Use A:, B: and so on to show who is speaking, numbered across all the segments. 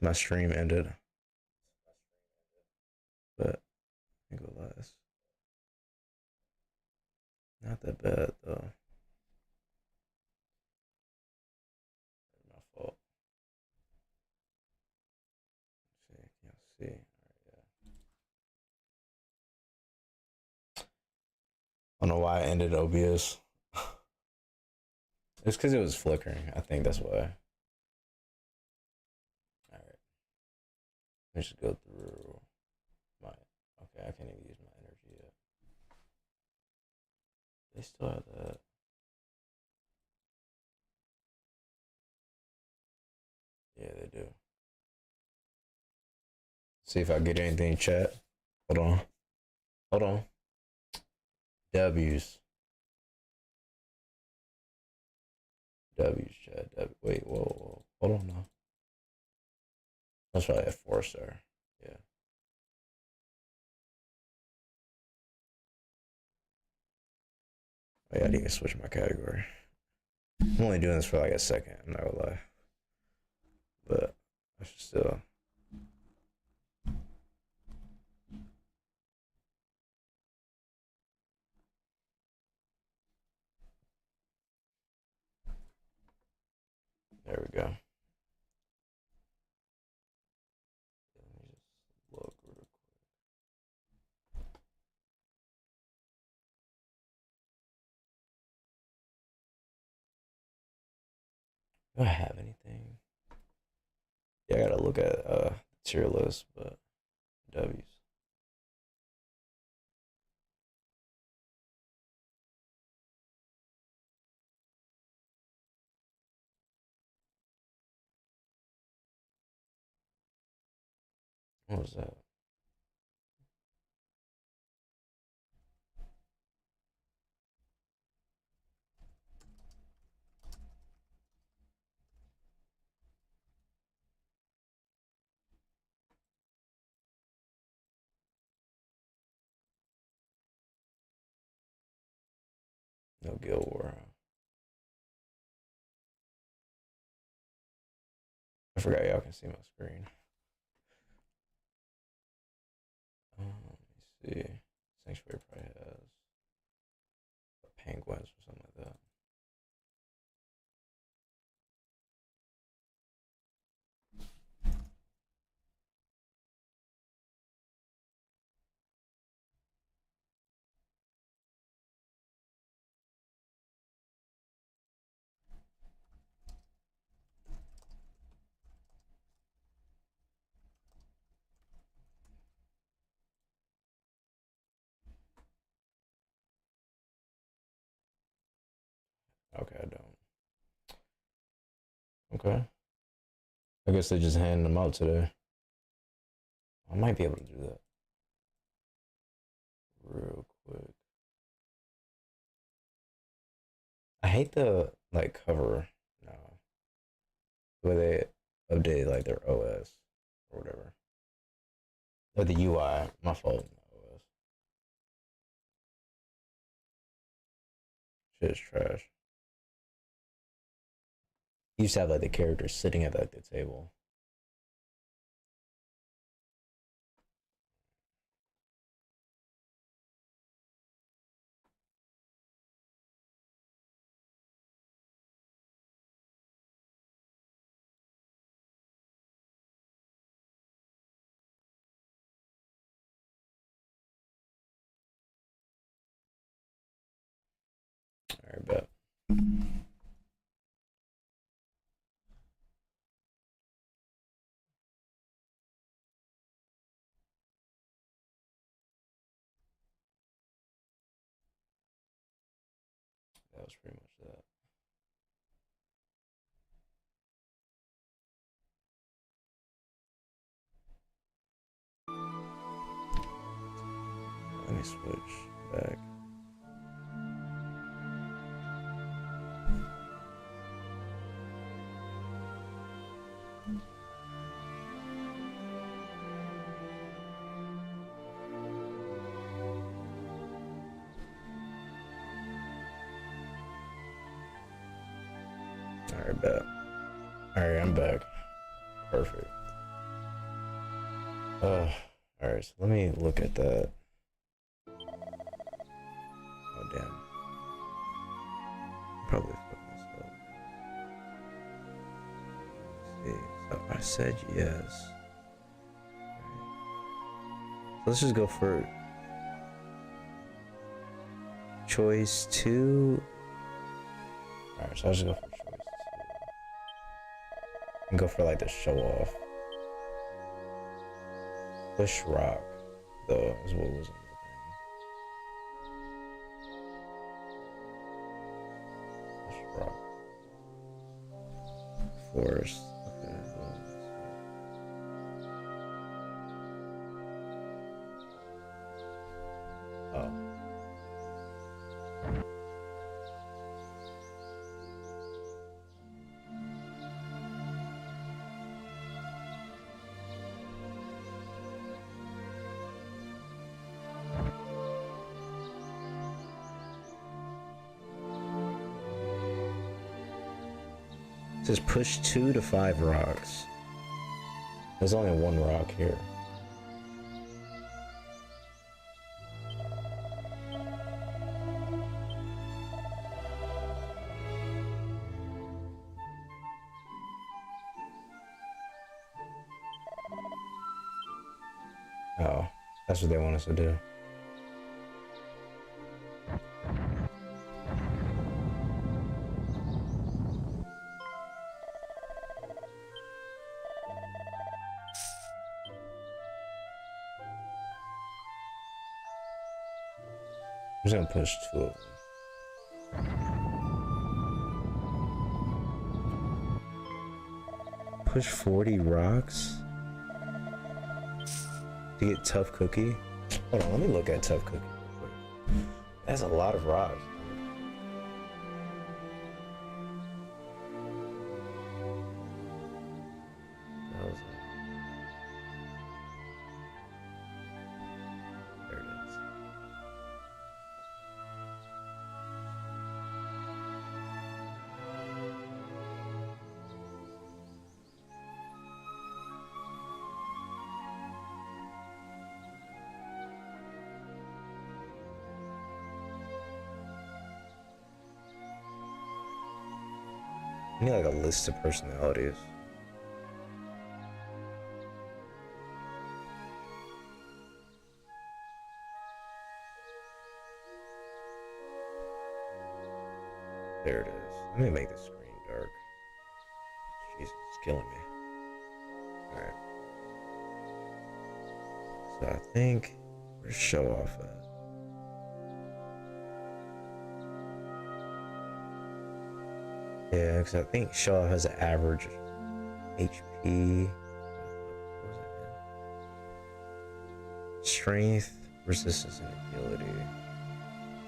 A: my stream ended, but I think it'll last. Not that bad though. My fault. Let's see, can y'all see? All right, yeah. I don't know why I ended OBS. It's because it was flickering. I think that's why. All right. Let me just go through my. Okay, I can't even use my energy yet. They still have that. Yeah, they do. See if I get anything in chat. Hold on. Hold on. W's. W's chat. W. Wait, whoa. Hold on now. That's probably a 4-star. Yeah. Oh, yeah, I need to switch my category. I'm only doing this for like a second, I'm not gonna lie. But I should still. There we go. Let me just look real quick. Do I have anything? Yeah, I gotta look at the tier list, but W's. What was that? No Guild War. I forgot y'all can see my screen. Let me see. Sanctuary probably has penguins or something like that. Okay, I don't. Okay. I guess they just handed them out today. I might be able to do that real quick. I hate the like cover now. The way they update like their OS or whatever. Or the UI. My fault. OS. Shit is trash. You used to have like the characters sitting at like the table. Alright, bet. That was pretty much that. Let me switch back. Alright, bet. Alright, I'm back. Perfect. Alright, so let me look at that. Oh damn. Probably fuck this up. Let's see. So I said yes. So let's just go for choice 2. Alright, so I'll just go for choice 2. And go for like the show off. Push rock, though, is what was on the thing. Push rock. Forest. Okay. Oh. It says push 2 to 5 rocks. There's only 1 rock here. Oh, that's what they want us to do. I'm just gonna push 2 of them. Push 40 rocks to get tough cookie. Hold on, let me look at tough cookie real quick. That's a lot of rocks. What was that? There it is. I need like a list of personalities. There it is. Let me make the screen dark. Jesus, it's killing me. Alright. So I think where's show off at? Yeah, because I think show off has an average HP. What was that again? Strength, resistance, and agility.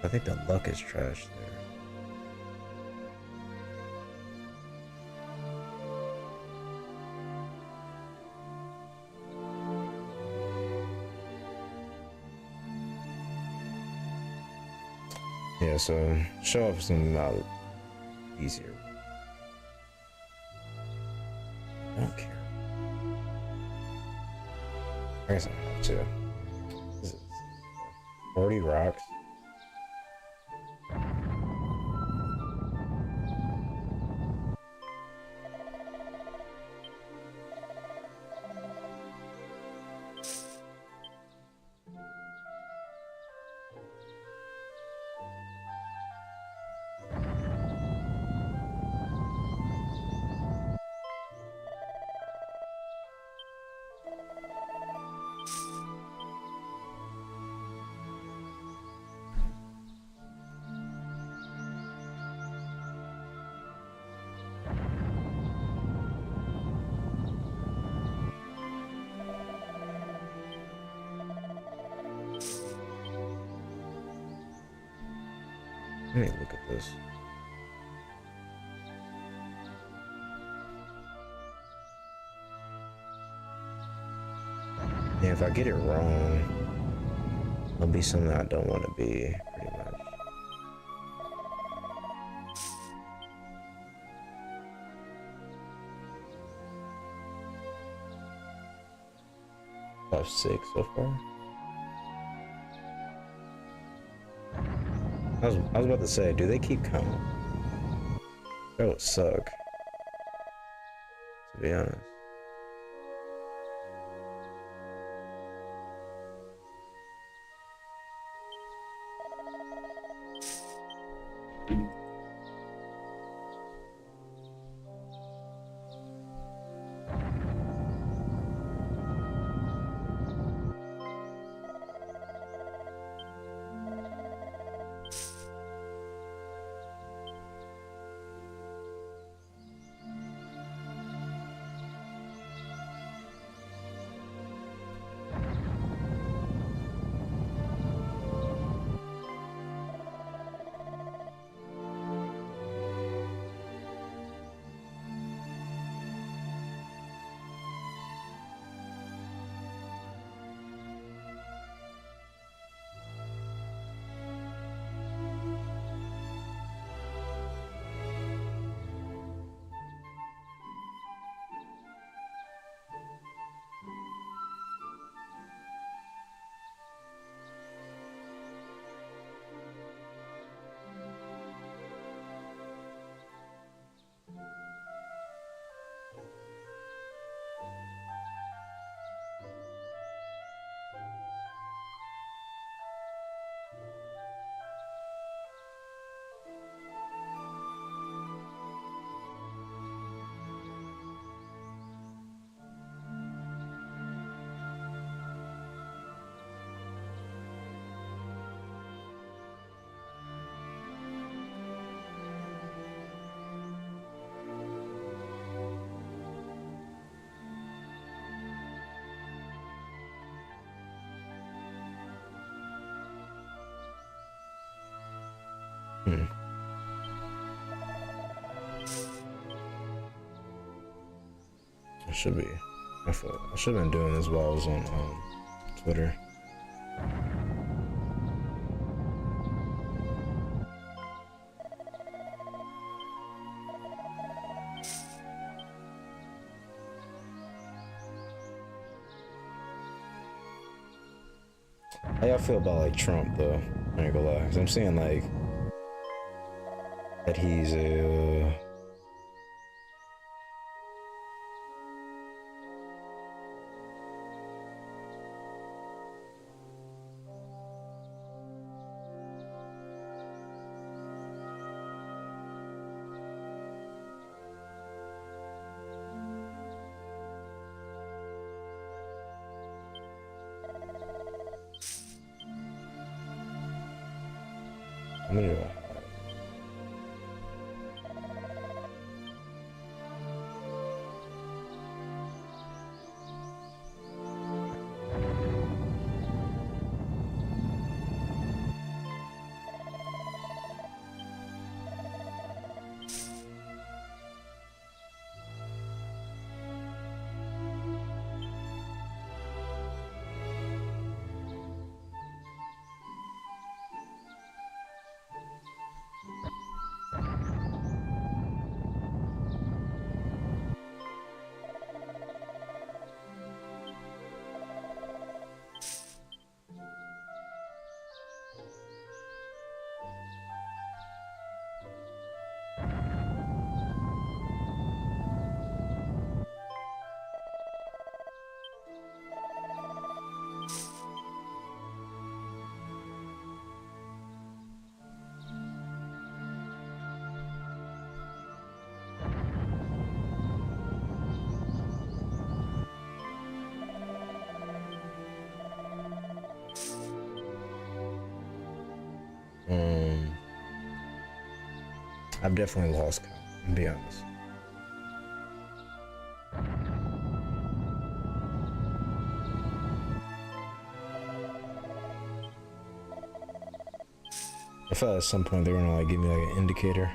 A: I think the luck is trash there. Yeah, so show off is gonna be a lot easier. I don't care. I guess I have to. This is 40 rocks. Let me look at this. Yeah, if I get it wrong, it'll be something I don't want to be, pretty much. Top 6 so far. I was about to say, do they keep coming? That would suck, to be honest. I should be. I should have been doing this while I was on Twitter. How y'all feel about like Trump though? I ain't gonna lie, 'cause I'm seeing like that he's a I'm gonna I've definitely lost count, to be honest. I felt at some point they were gonna like give me like an indicator.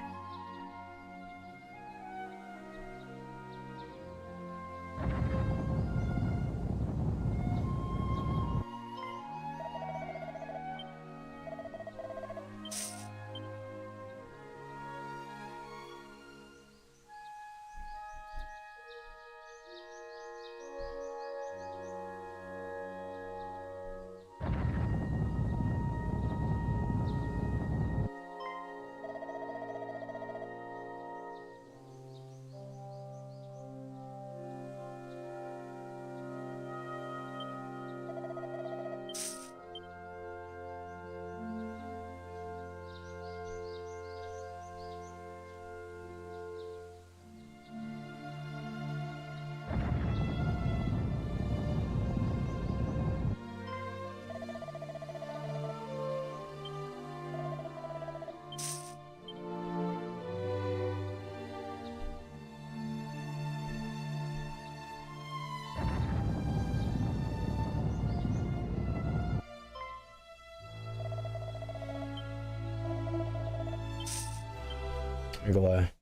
A: I'm gonna lie.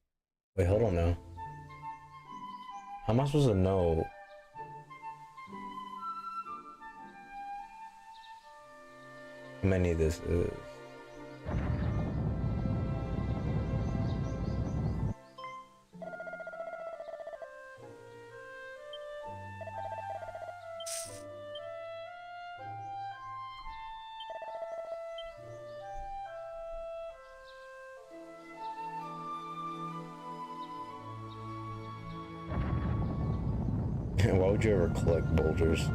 A: Wait, hold on now. How am I supposed to know? How many this is? Why would you ever collect boulders?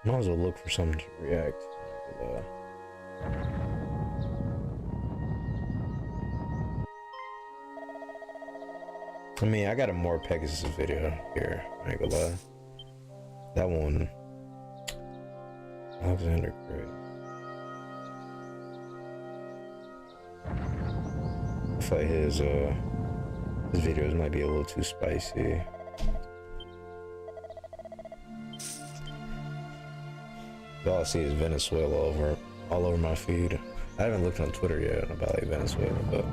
A: Might as well look for something to react. I mean, I got a more Pegasus video here. I ain't gonna lie. That one, Alexander Gray. I feel like his videos might be a little too spicy. All I see is Venezuela all over my feed. I haven't looked on Twitter yet about like Venezuela, but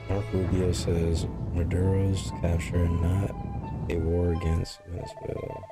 A: Mark Rubio says Maduro's capture not a war against Venezuela.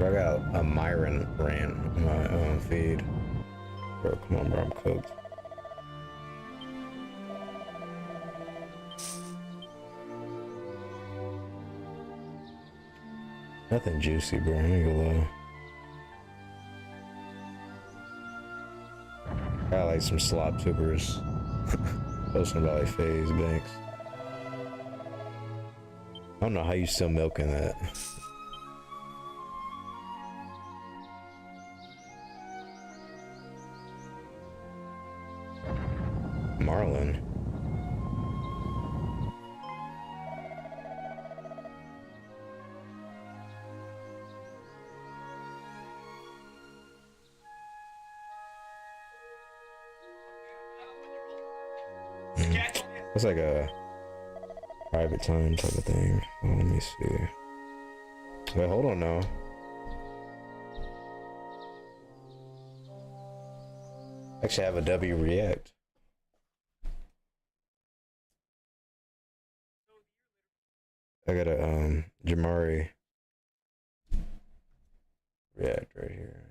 A: I got a Myron ran on my own feed. Bro, come on, bro, I'm cooked. Nothing juicy, bro. I ain't gonna lie. Got like some slop tubers posting about like FaZe Banks. I don't know how you still milking that. Marlin. It's like a private time type of thing. Oh, let me see. Wait, hold on now. Actually, I have a W react. I got a Jamari react right here.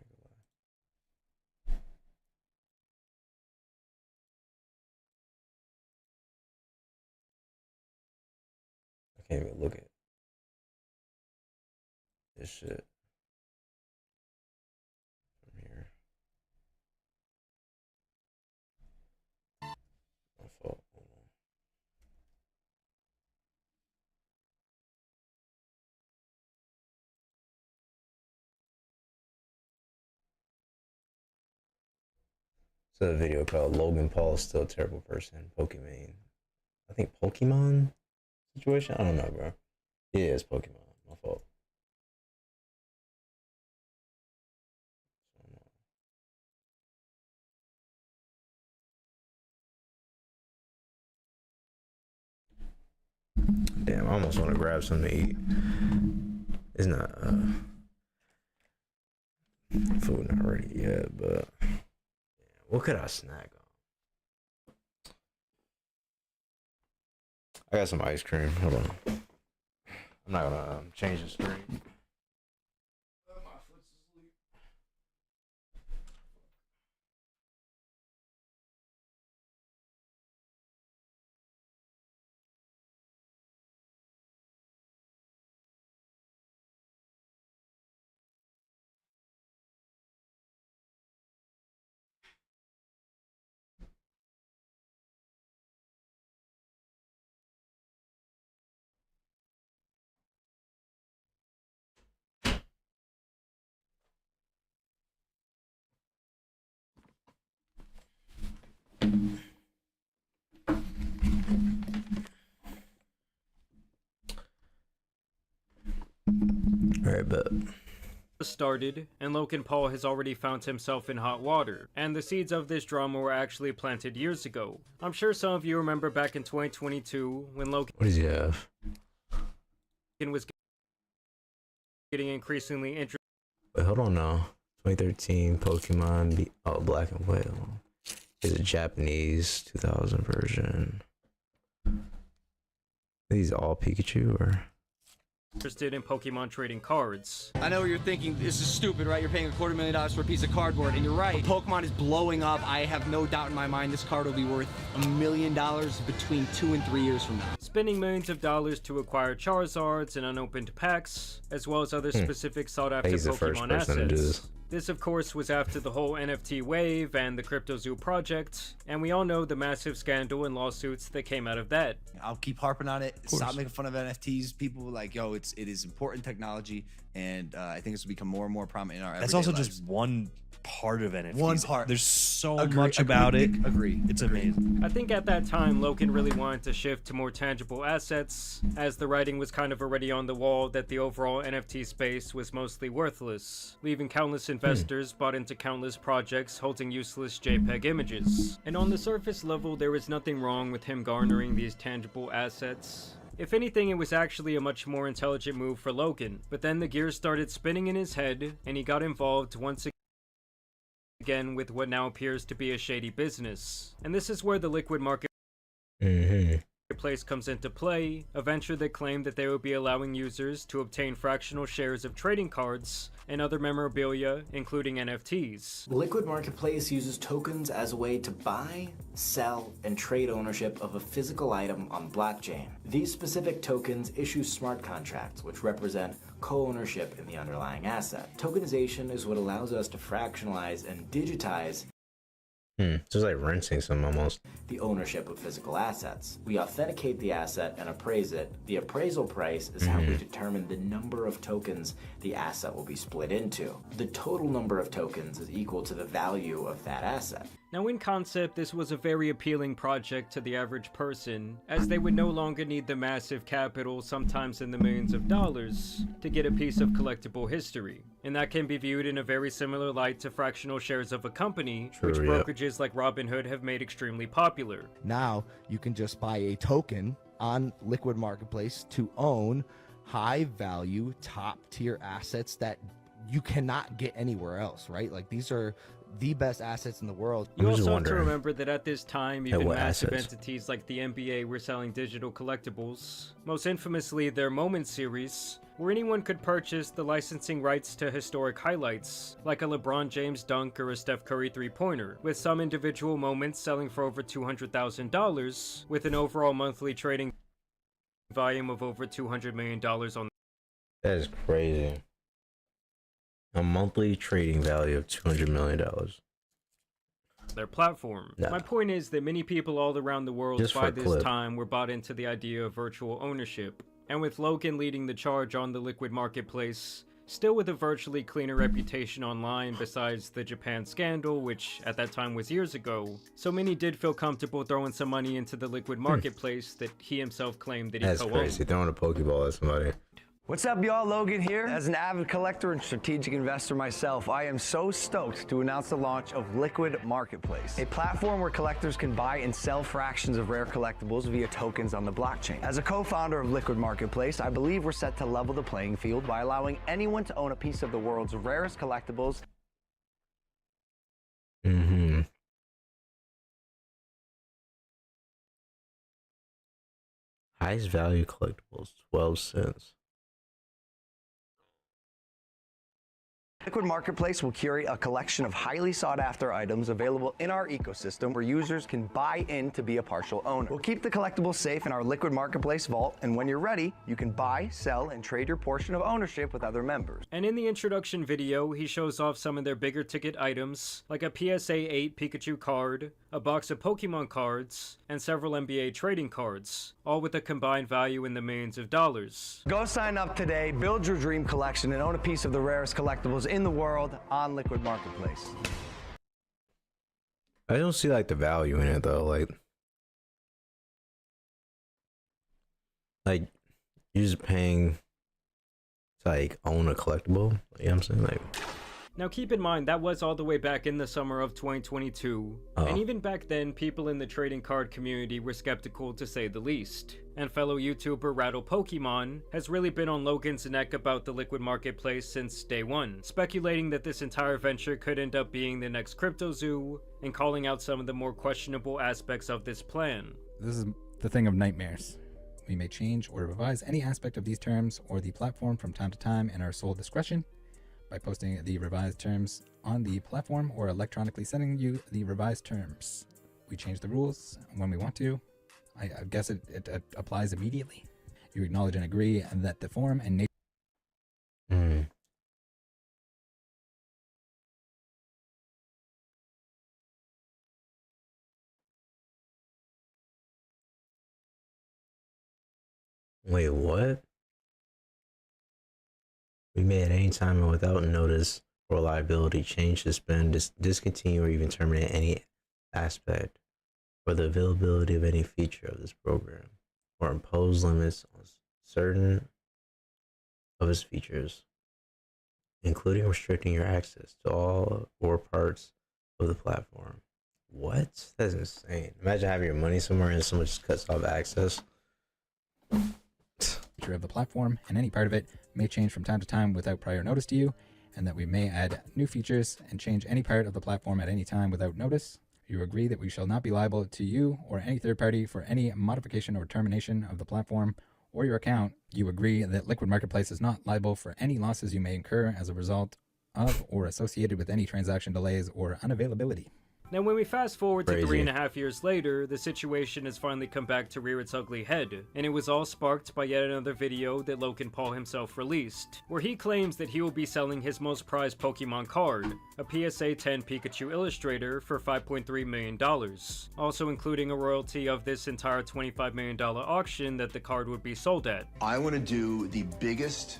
A: I can't even look at this shit from here. My fault. Hold on. It's a video called Logan Paul is still a terrible person. Pokemon. I think Pokemon situation? I don't know, bro. Yeah, it's Pokemon. My fault. Damn, I almost want to grab something to eat. It's not food not ready yet, but what could I snack on? I got some ice cream. Hold on. I'm not gonna change the screen. Alright, but
B: started, and Logan Paul has already found himself in hot water, and the seeds of this drama were actually planted years ago. I'm sure some of you remember back in 2022 when Logan
A: what does he have?
B: was getting increasingly interested.
A: Wait, hold on now. 2013 Pokemon Black and White. Is a Japanese 2000 version. Are these all Pikachu or?
B: Interested in Pokemon trading cards.
C: I know what you're thinking. This is stupid, right? You're paying $250,000 for a piece of cardboard, and you're right. But Pokemon is blowing up. I have no doubt in my mind this card will be worth $1 million between 2 and 3 years from now.
B: Spending millions of dollars to acquire Charizards and unopened packs, as well as other specific sought-after Pokemon assets. This, of course, was after the whole NFT wave and the CryptoZoo project, and we all know the massive scandal and lawsuits that came out of that.
D: I'll keep harping on it. Stop making fun of NFTs. People like, yo, it is important technology, and I think it's will become more and more prominent in our everyday
E: That's also
D: lives.
E: just one part of NFTs.
D: One part.
E: There's so much about it.
D: Agree.
E: It's amazing.
B: I think at that time, Logan really wanted to shift to more tangible assets, as the writing was kind of already on the wall that the overall NFT space was mostly worthless, leaving countless investors bought into countless projects holding useless JPEG images. And on the surface level, there was nothing wrong with him garnering these tangible assets. If anything, it was actually a much more intelligent move for Logan, but then the gears started spinning in his head, and he got involved once again with what now appears to be a shady business. And this is where the liquid marketplace comes into play, a venture that claimed that they would be allowing users to obtain fractional shares of trading cards and other memorabilia, including NFTs.
F: The Liquid Marketplace uses tokens as a way to buy, sell, and trade ownership of a physical item on blockchain. These specific tokens issue smart contracts, which represent co-ownership in the underlying asset. Tokenization is what allows us to fractionalize and digitize
A: So it's like renting some almost.
F: the ownership of physical assets. We authenticate the asset and appraise it. The appraisal price is how we determine the number of tokens the asset will be split into. The total number of tokens is equal to the value of that asset.
B: Now in concept, this was a very appealing project to the average person, as they would no longer need the massive capital, sometimes in the millions of dollars, to get a piece of collectible history. And that can be viewed in a very similar light to fractional shares of a company, which brokerages like Robinhood have made extremely popular.
G: Now you can just buy a token on Liquid Marketplace to own high value, top tier assets that you cannot get anywhere else, right? Like these are the best assets in the world.
B: You also have to remember that at this time, even massive
A: assets?
B: entities like the NBA were selling digital collectibles, most infamously their Moment series, where anyone could purchase the licensing rights to historic highlights, like a LeBron James dunk or a Steph Curry three-pointer, with some individual moments selling for over $200,000, with an overall monthly trading volume of over $200 million on.
A: That is crazy. A monthly trading value of $200 million.
B: Their platform.
A: No.
B: My point is that many people all around the world
A: Just
B: by
A: for a
B: this
A: clip.
B: time were bought into the idea of virtual ownership. And with Logan leading the charge on the Liquid Marketplace, still with a virtually cleaner reputation online besides the Japan scandal, which at that time was years ago, so many did feel comfortable throwing some money into the Liquid Marketplace that he himself claimed that he
A: That's
B: co-owned.
A: crazy. Throwing a Pokeball at somebody.
C: What's up, y'all? Logan here. As an avid collector and strategic investor myself, I am so stoked to announce the launch of Liquid Marketplace, a platform where collectors can buy and sell fractions of rare collectibles via tokens on the blockchain. As a co-founder of Liquid Marketplace, I believe we're set to level the playing field by allowing anyone to own a piece of the world's rarest collectibles.
A: Highest value collectibles, 12 cents.
C: Liquid Marketplace will curate a collection of highly sought-after items available in our ecosystem where users can buy in to be a partial owner. We'll keep the collectibles safe in our Liquid Marketplace vault, and when you're ready, you can buy, sell, and trade your portion of ownership with other members.
B: And in the introduction video, he shows off some of their bigger ticket items, like a PSA 8 Pikachu card, a box of Pokemon cards, and several NBA trading cards, all with a combined value in the millions of dollars.
C: Go sign up today, build your dream collection, and own a piece of the rarest collectibles in the world on Liquid Marketplace.
A: I don't see like the value in it though. Like you're just paying to like own a collectible. You know what I'm saying? Like,
B: now keep in mind, that was all the way back in the summer of 2022, and even back then, people in the trading card community were skeptical to say the least. And fellow YouTuber Rattle Pokemon has really been on Logan's neck about the Liquid Marketplace since day one, speculating that this entire venture could end up being the next crypto zoo, and calling out some of the more questionable aspects of this plan.
H: This is the thing of nightmares. We may change or revise any aspect of these terms or the platform from time to time in our sole discretion, by posting the revised terms on the platform or electronically sending you the revised terms. We change the rules when we want to. I guess it applies immediately. You acknowledge and agree that the form and nature.
A: Wait, what? We may at any time and without notice or liability change, suspend, discontinue, or even terminate any aspect or the availability of any feature of this program, or impose limits on certain of its features, including restricting your access to all or parts of the platform. What? That's insane. Imagine having your money somewhere and someone just cuts off access.
H: Feature of the platform and any part of it may change from time to time without prior notice to you, and that we may add new features and change any part of the platform at any time without notice. You agree that we shall not be liable to you or any third party for any modification or termination of the platform or your account. You agree that Liquid Marketplace is not liable for any losses you may incur as a result of or associated with any transaction delays or unavailability.
B: Now when we fast forward to 3.5 years later, the situation has finally come back to rear its ugly head, and it was all sparked by yet another video that Logan Paul himself released, where he claims that he will be selling his most prized Pokemon card, a PSA 10 Pikachu Illustrator, for $5.3 million, also including a royalty of this entire $25 million auction that the card would be sold at.
I: I want to do the biggest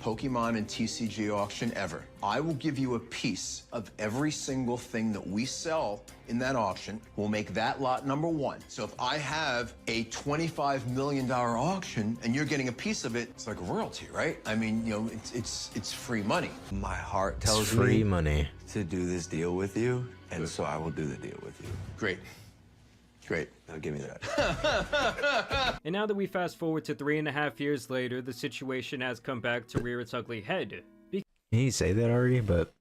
I: Pokemon and TCG auction ever. I will give you a piece of every single thing that we sell in that auction. We'll make that lot number one. So if I have a $25 million auction and you're getting a piece of it, it's like a royalty, right? I mean, you know, it's free money.
J: My heart tells
A: free
J: me
A: money
J: to do this deal with you, and so I will do the deal with you.
I: Great. Great.
J: Now give me that.
B: And now that we fast forward to 3.5 years later, the situation has come back to rear its ugly head.
A: Can you say that already? But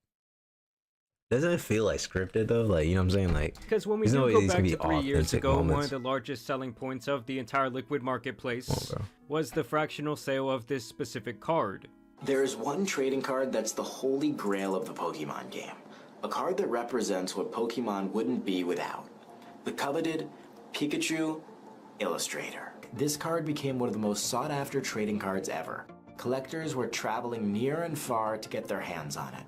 A: doesn't it feel like scripted though? Like, you know what I'm saying? Like,
B: because when we do go back to 3 years ago, one of the largest selling points of the entire Liquid Marketplace was the fractional sale of this specific card.
F: There is one trading card that's the holy grail of the Pokemon game. A card that represents what Pokemon wouldn't be without. The coveted Pikachu Illustrator. This card became one of the most sought-after trading cards ever. Collectors were traveling near and far to get their hands on it.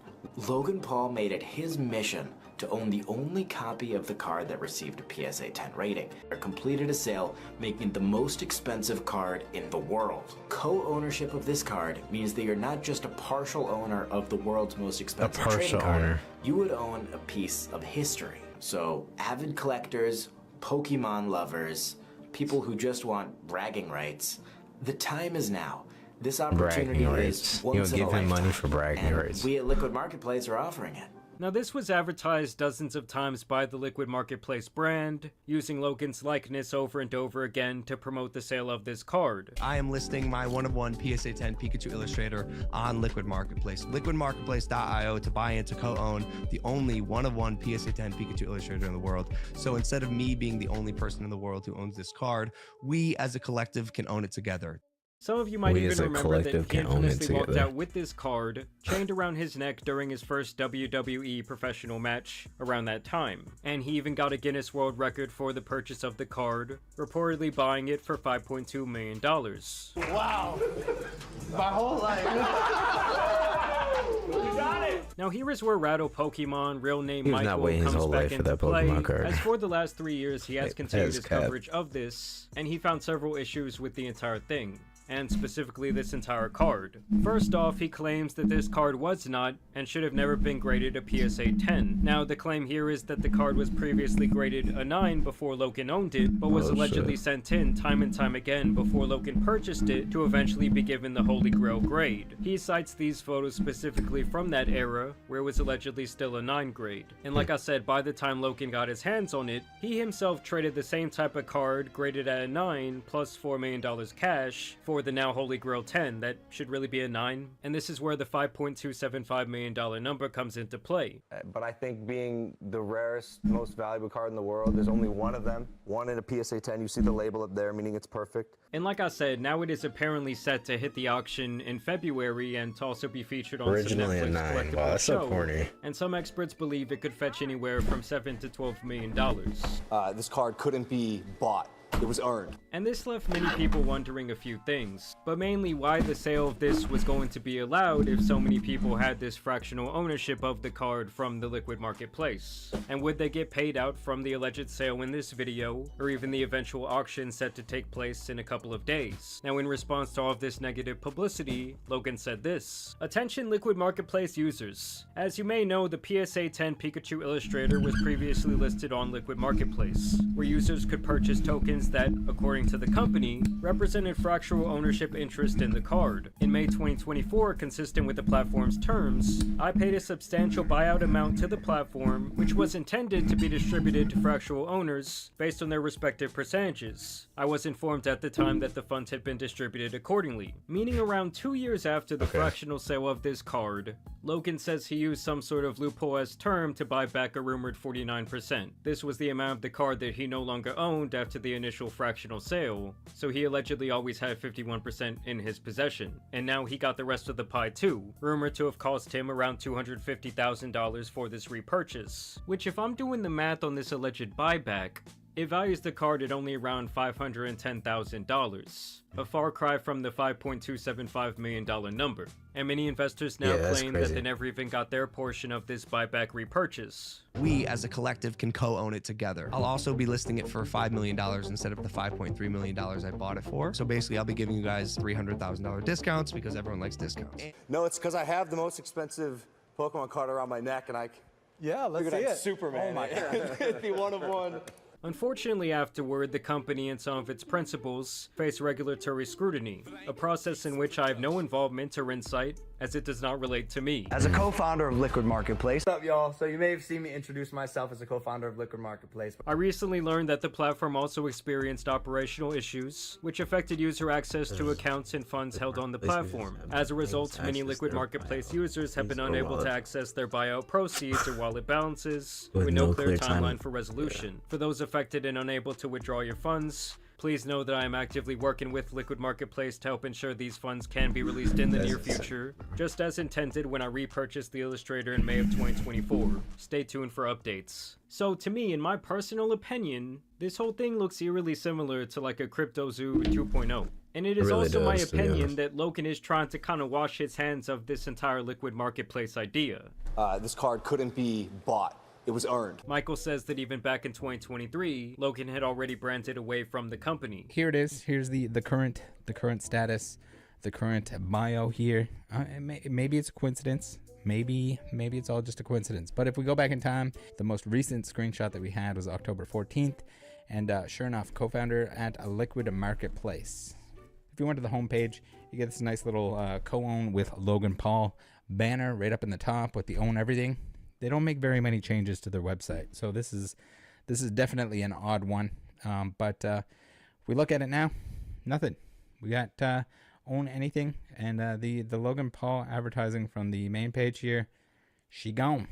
F: Logan Paul made it his mission to own the only copy of the card that received a PSA 10 rating. He completed a sale, making it the most expensive card in the world. Co-ownership of this card means that you're not just a partial owner of the world's most expensive trading card, you would own a piece of history. So, avid collectors, Pokemon lovers, people who just want bragging rights, the time is now. This opportunity
A: Bragging
F: is
A: rights. You
F: once
A: don't
F: in a
A: give him money
F: lifetime,
A: for bragging
F: and
A: rights.
F: we at Liquid Marketplace are offering it.
B: Now, this was advertised dozens of times by the Liquid Marketplace brand, using Logan's likeness over and over again to promote the sale of this card.
K: I am listing my one-of-one PSA 10 Pikachu Illustrator on Liquid Marketplace. LiquidMarketplace.io to buy and to co-own the only one-of-one PSA 10 Pikachu Illustrator in the world. So instead of me being the only person in the world who owns this card, we as a collective can own it together.
B: Some of you might
A: We
B: even
A: as a
B: remember that
A: collective
B: he
A: can own it
B: infamously walked
A: together.
B: out with this card chained around his neck during his first WWE professional match around that time. And he even got a Guinness World Record for the purchase of the card, reportedly buying it for $5.2 million.
K: Wow, my whole life.
B: We got it! Now here is where Rattle Pokemon, real name
A: He was not
B: Michael,
A: waiting his
B: comes
A: whole
B: back
A: life for
B: into
A: that
B: play.
A: Pokemon card.
B: As for the last 3 years, he has
A: That
B: continued
A: is
B: his
A: cap.
B: coverage of this, and he found several issues with the entire thing, and specifically this entire card. First off, he claims that this card was not and should have never been graded a PSA 10. Now, the claim here is that the card was previously graded a 9 before Logan owned it, but was allegedly sent in time and time again before Logan purchased it to eventually be given the Holy Grail grade. He cites these photos specifically from that era, where it was allegedly still a 9 grade. And like I said, by the time Logan got his hands on it, he himself traded the same type of card graded at a 9 plus $4 million cash for the now Holy Grail 10 that should really be a 9, and this is where the $5.275 million number comes into play.
L: But I think being the rarest, most valuable card in the world, there's only one of them, one in a PSA 10. You see the label up there, meaning it's perfect.
B: And like I said, now it is apparently set to hit the auction in February and to also be featured on
A: Originally
B: some
A: a
B: Netflix
A: 9.
B: collectible
A: Wow, that's so
B: show.
A: corny.
B: And some experts believe it could fetch anywhere from $7 to $12 million.
L: This card couldn't be bought. It was earned.
B: And this left many people wondering a few things, but mainly why the sale of this was going to be allowed if so many people had this fractional ownership of the card from the Liquid Marketplace. And would they get paid out from the alleged sale in this video, or even the eventual auction set to take place in a couple of days? Now, in response to all of this negative publicity, Logan said this: "Attention Liquid Marketplace users. As you may know, the PSA 10 Pikachu Illustrator was previously listed on Liquid Marketplace, where users could purchase tokens that, according to the company, represented fractional ownership interest in the card. In May 2024, consistent with the platform's terms, I paid a substantial buyout amount to the platform, which was intended to be distributed to fractional owners based on their respective percentages. I was informed at the time that the funds had been distributed accordingly." Meaning around 2 years after the fractional sale of this card, Logan says he used some sort of loophole as term to buy back a rumored 49%. This was the amount of the card that he no longer owned after the initial fractional sale, so he allegedly always had 51% in his possession, and now he got the rest of the pie too, rumored to have cost him around $250,000 for this repurchase, which, if I'm doing the math on this alleged buyback, it values the card at only around $510,000, a far cry from the $5.275 million number. And many investors now claim that they never even got their portion of this buyback repurchase.
K: We as a collective can co-own it together. I'll also be listing it for $5 million instead of the $5.3 million I bought it for. So basically, I'll be giving you guys $300,000 discounts because everyone likes discounts.
L: No, it's because I have the most expensive Pokemon card around my neck, and
C: let's
L: figured I'd Superman. Oh my God. It'd be one of one.
B: Unfortunately, afterward, the company and some of its principals face regulatory scrutiny, a process in which I have no involvement or insight, as it does not relate to me.
C: As a co-founder of Liquid Marketplace. What's up, y'all? So you may have seen me introduce myself as a co-founder of Liquid Marketplace.
B: I recently learned that the platform also experienced operational issues, which affected user access to accounts and funds held on the platform. As a result, many Liquid Marketplace users have been unable to access their buyout proceeds or wallet balances, with no clear timeline for resolution. For those affected and unable to withdraw your funds, please know that I am actively working with Liquid Marketplace to help ensure these funds can be released in the near future, just as intended when I repurchased the Illustrator in May of 2024. Stay tuned for updates. So to me, in my personal opinion, this whole thing looks eerily similar to like a CryptoZoo 2.0. And it is also my opinion that Logan is trying to kind of wash his hands of this entire Liquid Marketplace idea.
L: This card couldn't be bought. It was earned.
B: Michael says that even back in 2023, Logan had already branded away from the company.
H: Here it is. Here's the current status, the current bio here. Maybe it's a coincidence. Maybe it's all just a coincidence. But if we go back in time, the most recent screenshot that we had was October 14th. And sure enough, co-founder at a Liquid Marketplace. If you went to the homepage, you get this nice little co-own with Logan Paul banner right up in the top with the own everything. They don't make very many changes to their website, so this is definitely an odd one. But if we look at it now, nothing. We got own anything, and the Logan Paul advertising from the main page here, she gone.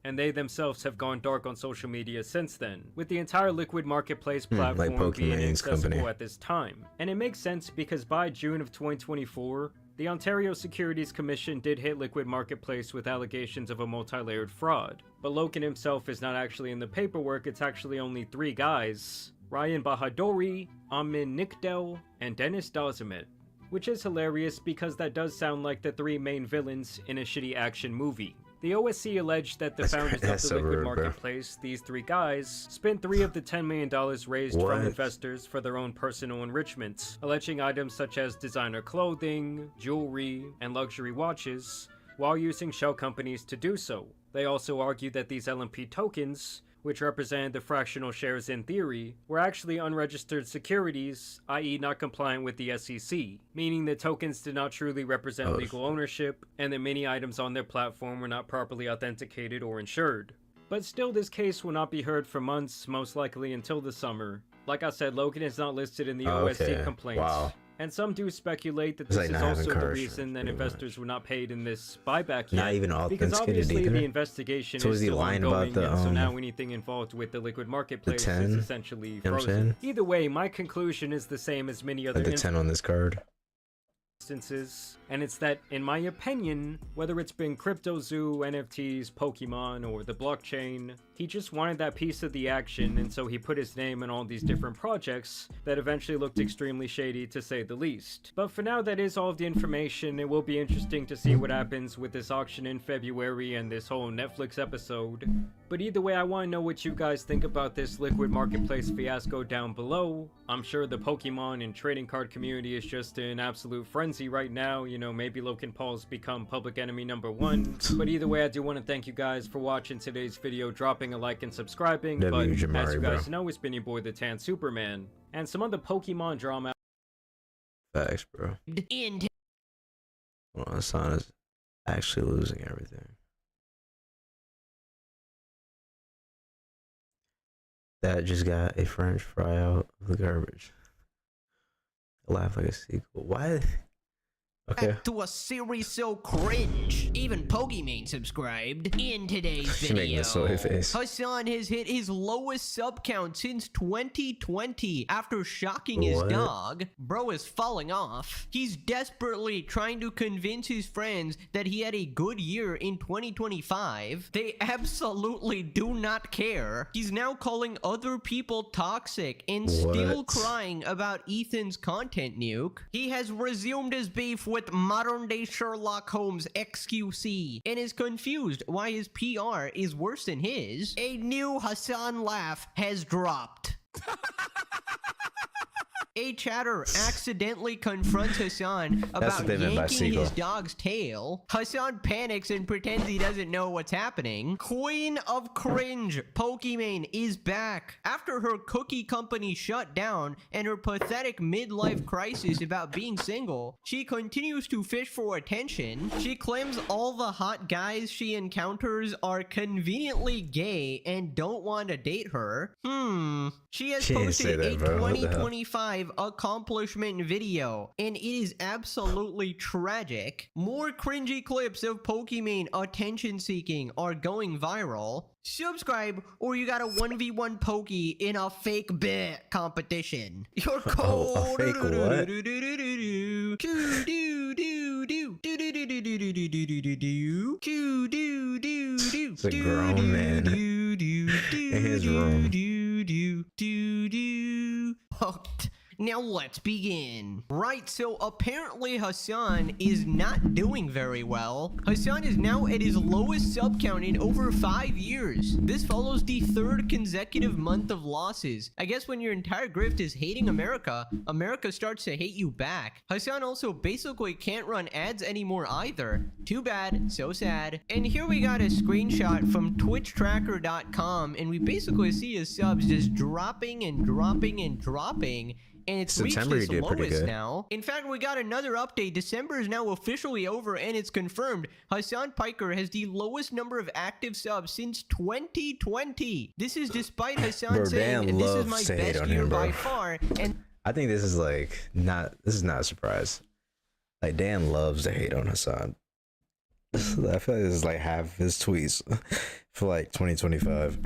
B: And they themselves have gone dark on social media since then, with the entire Liquid Marketplace platform
A: like
B: being
A: Pokemon's
B: inaccessible
A: company.
B: at this time. And it makes sense because by June of 2024, the Ontario Securities Commission did hit Liquid Marketplace with allegations of a multi-layered fraud. But Logan himself is not actually in the paperwork, it's actually only 3 guys: Ryan Bahadori, Amin Nikdel, and Dennis Dozimet. Which is hilarious because that does sound like the 3 main villains in a shitty action movie. The OSC alleged that the founders of the Liquid Marketplace, these 3 guys, spent 3 of the $10 million raised from investors for their own personal enrichment, alleging items such as designer clothing, jewelry, and luxury watches, while using shell companies to do so. They also argued that these LMP tokens, which represented the fractional shares in theory, were actually unregistered securities, i.e. not compliant with the SEC, meaning the tokens did not truly represent legal ownership, and that many items on their platform were not properly authenticated or insured. But still, this case will not be heard for months, most likely until the summer. Like I said, Logan is not listed in the OSC complaints.
A: Wow.
B: And some do speculate that this is also the reason that investors were not paid in this buyback yet.
A: Not even
B: because obviously
A: either.
B: the investigation
A: So
B: is
A: is he
B: still
A: lying
B: ongoing,
A: about the,
B: and so now anything involved with the Liquid Marketplace is essentially
A: You know what I'm
B: frozen.
A: saying?
B: Either way, my conclusion is the same as many other
A: Like the 10 on this card.
B: instances, and it's that, in my opinion, whether it's been CryptoZoo, NFTs, Pokemon, or the blockchain, he just wanted that piece of the action, and so he put his name in all these different projects that eventually looked extremely shady, to say the least. But for now, that is all of the information. It will be interesting to see what happens with this auction in February and this whole Netflix episode. But either way, I want to know what you guys think about this Liquid Marketplace fiasco down below. I'm sure the Pokemon and trading card community is just in absolute frenzy right now. You know, maybe Logan Paul's become public enemy #1. But either way, I do want to thank you guys for watching today's video, dropping a like and subscribing. But as you guys know, it's been your boy the Tan Superman. And some other Pokemon drama.
A: Facts, bro. Well, Hassan is actually losing everything. That just got a French fry out of the garbage. Laugh like a sequel. Why? Okay.
M: Back to a series so cringe. Even Pokemon subscribed. In today's video, Hassan has hit his lowest sub count since 2020 after shocking his dog. Bro is falling off. He's desperately trying to convince his friends that he had a good year in 2025. They absolutely do not care. He's now calling other people toxic and still crying about Ethan's content nuke. He has resumed his beef with modern-day Sherlock Holmes XQC and is confused why his PR is worse than his. A new Hassan laugh has dropped. A chatter accidentally confronts Hassan about yanking his dog's tail. Hassan panics and pretends he doesn't know what's happening. Queen of Cringe, Pokemon, is back. After her cookie company shut down and her pathetic midlife crisis about being single, she continues to fish for attention. She claims all the hot guys she encounters are conveniently gay and don't want to date her. She has posted a 2025 accomplishment video, and it is absolutely tragic. More cringy clips of Pokemon attention seeking are going viral. Subscribe or you got a 1v1 Pokey in a fake bet competition. Your code
A: a fake what? It's a grown man in his room.
M: Hooked. Now let's begin. Right, so apparently Hassan is not doing very well. Hassan is now at his lowest sub count in over 5 years. This follows the 3rd consecutive month of losses. I guess when your entire grift is hating America, America starts to hate you back. Hassan also basically can't run ads anymore either. Too bad, so sad. And here we got a screenshot from twitchtracker.com, and we basically see his subs just dropping and dropping and dropping. and it's
A: September
M: reached
A: he
M: its
A: did pretty
M: lowest
A: good.
M: now. In fact, we got another update. December is now officially over, and it's confirmed. Hassan Piker has the lowest number of active subs since 2020. This is despite Hassan
A: Bro,
M: saying,
A: Dan
M: this is
A: loves
M: my
A: to hate
M: best
A: on
M: year
A: him, bro.
M: by far. And
A: I think this is not a surprise. Like, Dan loves to hate on Hassan. I feel like this is like half his tweets for like 2025.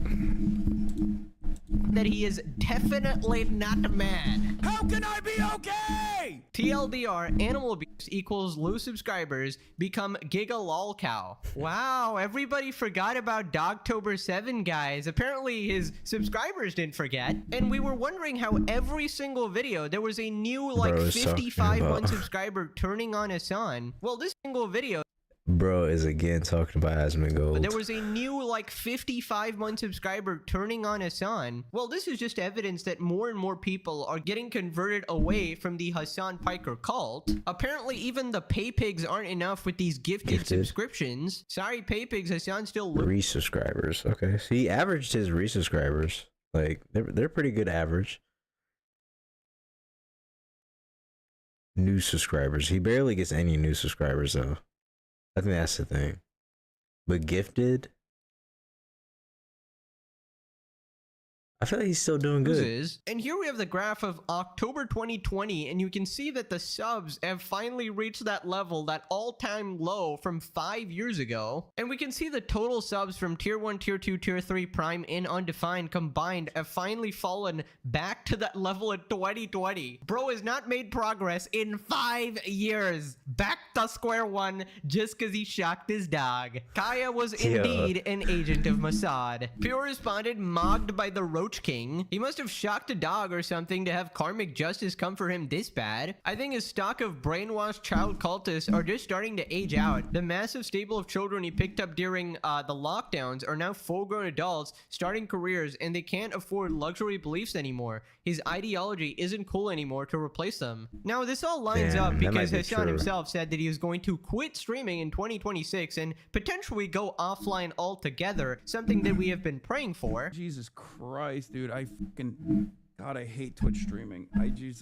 M: that he is definitely not mad.
E: How can I be okay?
M: TLDR, animal abuse equals low subscribers become giga lol cow. Wow, everybody forgot about Dogtober 7, guys. Apparently his subscribers didn't forget. And we were wondering how every single video there was a new like 55-1 subscriber turning on Hassan. Well, this single video
A: Bro is again talking about Asmongold.
M: there was a new like 55-month subscriber turning on Hassan. Well, this is just evidence that more and more people are getting converted away from the Hassan Piker cult. Apparently, even the pay pigs aren't enough with these gifted subscriptions. Sorry, pay pigs, Hassan still
A: resubscribers. Okay, so he averaged his resubscribers. Like they're pretty good average. New subscribers. He barely gets any new subscribers though. I think that's the thing. But gifted, I feel like he's still doing good.
M: And here we have the graph of October 2020, and you can see that the subs have finally reached that level, that all-time low from 5 years ago. And we can see the total subs from Tier 1, Tier 2, Tier 3, Prime, and Undefined combined have finally fallen back to that level in 2020. Bro has not made progress in 5 years. Back to square one just because he shocked his dog. Kaya was indeed an agent of Mossad. Pure responded, mogged by the Roach King. He must have shocked a dog or something to have karmic justice come for him this bad. I think his stock of brainwashed child cultists are just starting to age out. The massive stable of children he picked up during the lockdowns are now full-grown adults starting careers, and they can't afford luxury beliefs anymore. His ideology isn't cool anymore to replace them. Now, this all lines up because Hassan himself said that he was going to quit streaming in 2026 and potentially go offline altogether, something that we have been praying for.
N: Jesus Christ, dude, God, I hate Twitch streaming.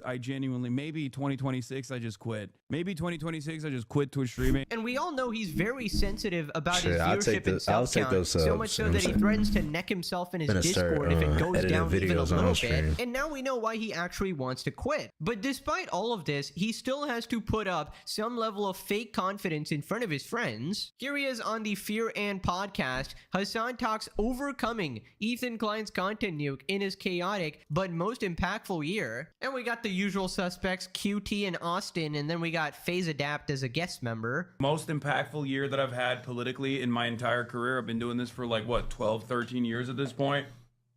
N: I genuinely, maybe 2026, I just quit. Maybe 2026, I just quit Twitch streaming.
M: And we all know he's very sensitive about his viewership and self-count, so much so that he threatens to neck himself in his Discord if it goes down even a little bit. And now we know why he actually wants to quit. But despite all of this, he still has to put up some level of fake confidence in front of his friends. Here he is on the Fear and podcast. Hassan talks overcoming Ethan Klein's content nuke in his chaotic but most impactful year. And we got the usual suspects, QT and Austin, and then we got FaZe Adapt as a guest member.
N: Most impactful year that I've had politically in my entire career. I've been doing this for like, what, 12, 13 years at this point.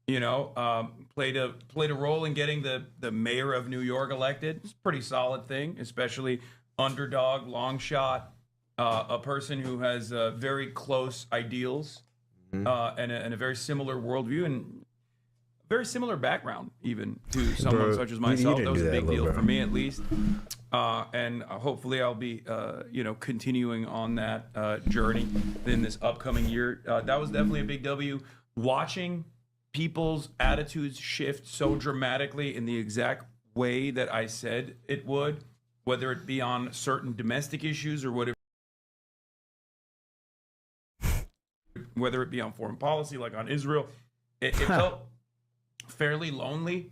N: You know, played a role in getting the mayor of New York elected. It's a pretty solid thing, especially underdog, long shot, a person who has very close ideals and a very similar worldview and very similar background even to someone such as myself. That was a big deal for me, at least. And hopefully I'll be, continuing on that journey in this upcoming year. That was definitely a big W. Watching people's attitudes shift so dramatically in the exact way that I said it would, whether it be on certain domestic issues or whether it be on foreign policy, like on Israel, it felt fairly lonely.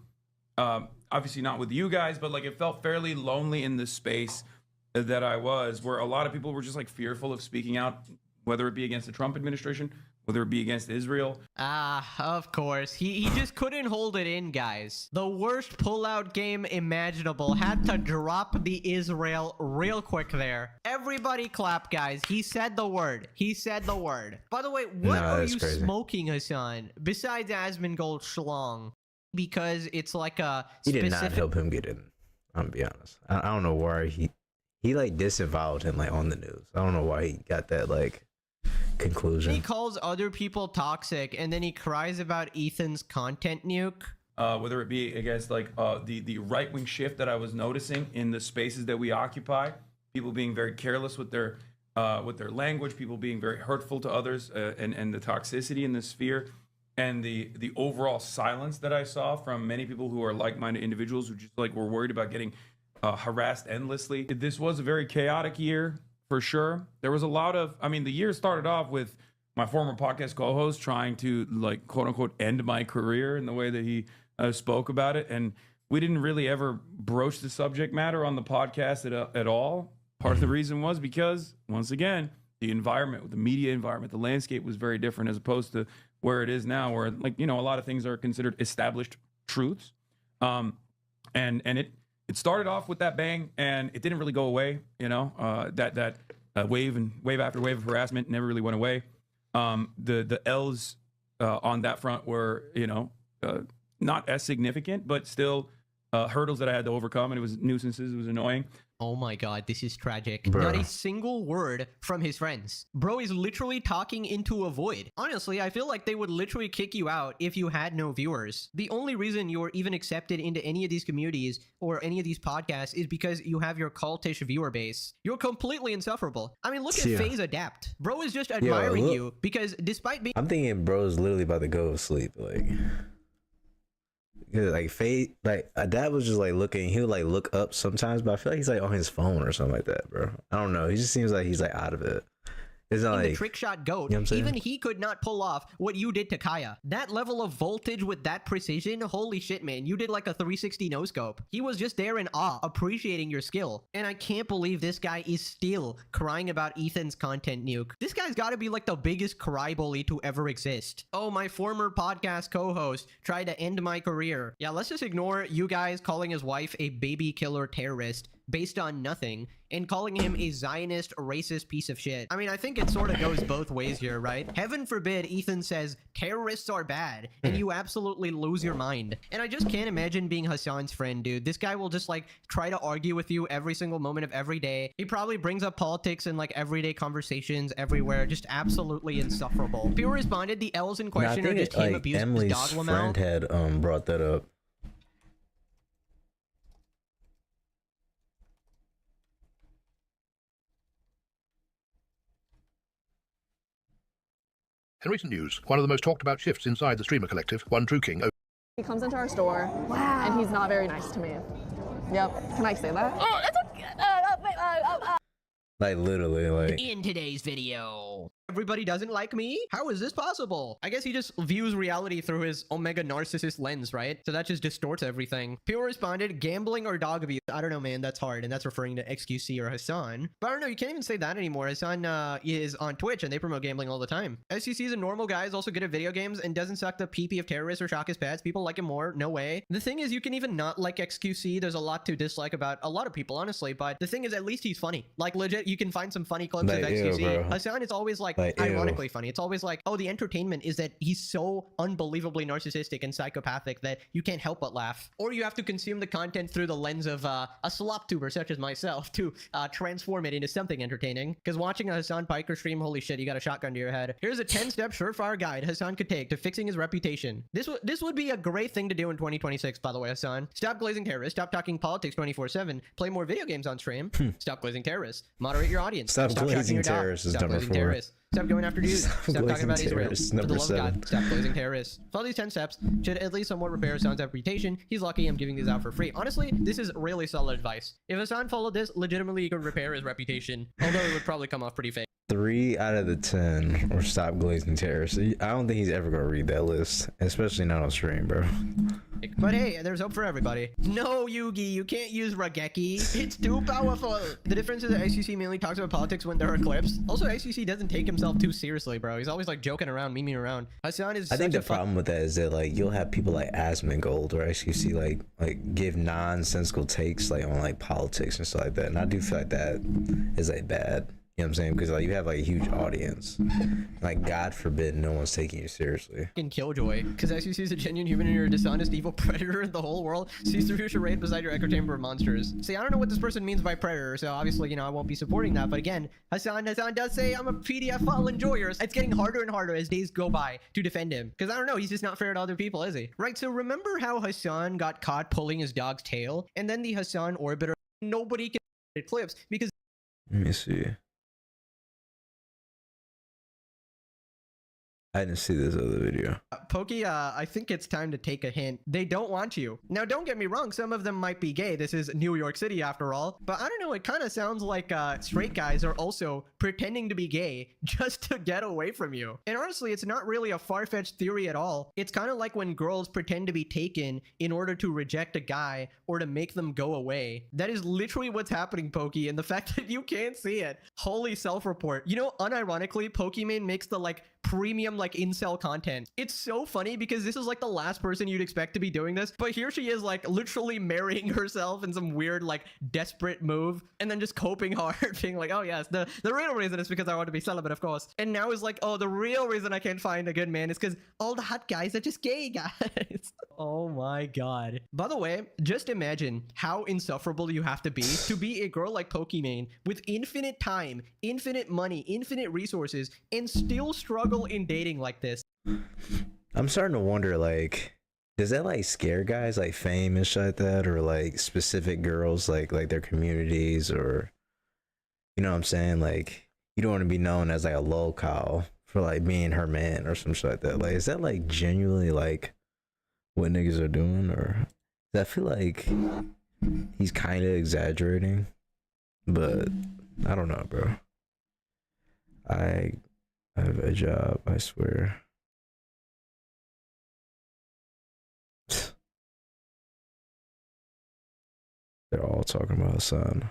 N: Obviously not with you guys, but like it felt fairly lonely in the space that I was, where a lot of people were just like fearful of speaking out, whether it be against the Trump administration, whether it be against Israel.
M: Of course. He just couldn't hold it in, guys. The worst pullout game imaginable. Had to drop the Israel real quick there. Everybody clap, guys. He said the word. He said the word. By the way, what are you smoking, Hassan? Besides Asmongold Schlong? Because it's like a specific...
A: He did not help him get in. I'm gonna be honest. I don't know why he like disavowed him like on the news. I don't know why he got that like conclusion.
M: He calls other people toxic, and then he cries about Ethan's content nuke.
N: Whether it be against like the right-wing shift that I was noticing in the spaces that we occupy, people being very careless with their language, people being very hurtful to others, and the toxicity in the sphere. and the overall silence that I saw from many people who are like-minded individuals who just like were worried about getting harassed endlessly. This was a very chaotic year for sure. There was a lot of, I mean, the year started off with my former podcast co-host trying to like quote unquote end my career in the way that he spoke about it, and we didn't really ever broach the subject matter on the podcast at all. Part of the reason was because, once again, the environment, the media environment, the landscape was very different as opposed to where it is now, where like, you know, a lot of things are considered established truths. And it started off with that bang, and it didn't really go away. You know, that wave after wave of harassment never really went away. The L's on that front were, you know, not as significant, but still hurdles that I had to overcome, and it was nuisances. It was annoying.
M: Oh my god, this is tragic.
A: Bro.
M: Not a single word from his friends. Bro is literally talking into a void. Honestly, I feel like they would literally kick you out if you had no viewers. The only reason you're even accepted into any of these communities or any of these podcasts is because you have your cultish viewer base. You're completely insufferable. I mean, look at FaZe Adapt. Bro is just admiring you because despite being—
A: I'm thinking bro's literally about to go to sleep. Like, yeah, like FaZe, like Dad was just like looking. He would like look up sometimes, but I feel like he's like on his phone or something like that, bro. I don't know. He just seems like he's like out of it. It's not like
M: the trick shot goat.
A: You know what I'm saying?
M: Even he could not pull off what you did to Kaya. That level of voltage with that precision, holy shit, man. You did like a 360 no scope. He was just there in awe, appreciating your skill. And I can't believe this guy is still crying about Ethan's content nuke. This guy's got to be like the biggest cry bully to ever exist. Oh, my former podcast co-host tried to end my career. Yeah, let's just ignore you guys calling his wife a baby killer terrorist based on nothing and calling him a Zionist racist piece of shit. I mean, I think it sort of goes both ways here, right? Heaven forbid Ethan says terrorists are bad and you absolutely lose your mind. And I just can't imagine being Hassan's friend, dude. This guy will just like try to argue with you every single moment of every day. He probably brings up politics in like everyday conversations everywhere. Just absolutely insufferable. People responded the L's in question are just him abusing his dog Lamel.
A: Friend had brought that up.
O: In recent news, one of the most talked about shifts inside the streamer collective, One True King.
P: He comes into our store, and he's not very nice to me. Yep. Can I say that? Oh, that's okay.
A: Like literally, like
M: in today's video. Everybody doesn't like me? How is this possible? I guess he just views reality through his omega narcissist lens, right? So that just distorts everything. People responded, gambling or dog abuse. I don't know, man. That's hard. And that's referring to XQC or Hassan. But I don't know. You can't even say that anymore. Hassan is on Twitch and they promote gambling all the time. SCC is a normal guy, is also good at video games and doesn't suck the PP of terrorists or shock his pets. People like him more. No way. The thing is, you can even not like XQC. There's a lot to dislike about a lot of people, honestly. But the thing is, at least he's funny. Like legit, you can find some funny clips of XQC. Hassan is always like ironically funny. It's always like, oh, the entertainment is that he's so unbelievably narcissistic and psychopathic that you can't help but laugh. Or you have to consume the content through the lens of a slop tuber such as myself to transform it into something entertaining. Because watching a Hassan Piker stream, holy shit, you got a shotgun to your head. Here's a 10-step surefire guide Hassan could take to fixing his reputation. This would be a great thing to do in 2026, by the way, Hassan. Stop glazing terrorists. Stop talking politics 24/7. Play more video games on stream. Stop glazing terrorists. Moderate your audience.
A: Stop glazing terrorists is number 4.
M: Stop going after dudes. Stop talking about Israel. For the love of
A: 7.
M: God, stop glazing terrorists. Follow these 10 steps should at least somewhat repair Hassan's reputation. He's lucky I'm giving these out for free. Honestly, this is really solid advice. If Hassan followed this, legitimately he could repair his reputation. Although it would probably come off pretty fake.
A: 3 out of the 10 or stop glazing terrorists. I don't think he's ever gonna read that list, especially not on stream, bro.
M: But hey, there's hope for everybody. No, Yugi, you can't use Rageki. It's too powerful. The difference is that ICC mainly talks about politics when there are clips. Also, ICC doesn't take himself too seriously, bro. He's always like joking around, memeing around. Hassan is.
A: I think the problem with that is that like you'll have people like Asmongold or ICC like give nonsensical takes like on like politics and stuff like that, and I do feel like that is like bad. You know what I'm saying? Because like you have like a huge audience. Like God forbid no one's taking you seriously.
M: In Killjoy, because ICC is a genuine human and you're a dishonest evil predator. The whole world sees through your charade beside your echo chamber of monsters. See, I don't know what this person means by predator, so obviously, you know, I won't be supporting that. But again, Hassan does say I'm a PDF file enjoyer. It's getting harder and harder as days go by to defend him. Because I don't know, he's just not fair to other people, is he? Right, so remember how Hassan got caught pulling his dog's tail? And then the Hassan orbiter, nobody can clips because...
A: Let me see. I didn't see this other video.
M: Pokey, I think it's time to take a hint. They don't want you. Now, don't get me wrong. Some of them might be gay. This is New York City after all. But I don't know. It kind of sounds like straight guys are also pretending to be gay just to get away from you. And honestly, it's not really a far-fetched theory at all. It's kind of like when girls pretend to be taken in order to reject a guy or to make them go away. That is literally what's happening, Pokey. And the fact that you can't see it. Holy self-report. You know, unironically, Pokemon makes the like premium like incel content. It's so funny because this is like the last person you'd expect to be doing this, but here she is like literally marrying herself in some weird like desperate move and then just coping hard being like, oh yes, the real reason is because I want to be celibate, of course. And now is like, oh, the real reason I can't find a good man is because all the hot guys are just gay guys. Oh my god. By the way, just imagine how insufferable you have to be a girl like Pokimane with infinite time, infinite money, infinite resources, and still struggle in dating like this.
A: I'm starting to wonder, like, does that like scare guys like fame and shit like that, or like specific girls like their communities, or you know what I'm saying? Like, you don't want to be known as like a lolcow for like being her man or some shit like that. Like, is that like genuinely like what niggas are doing, or I feel like he's kind of exaggerating, but I don't know, bro. I have a job, I swear. They're all talking about Hassan.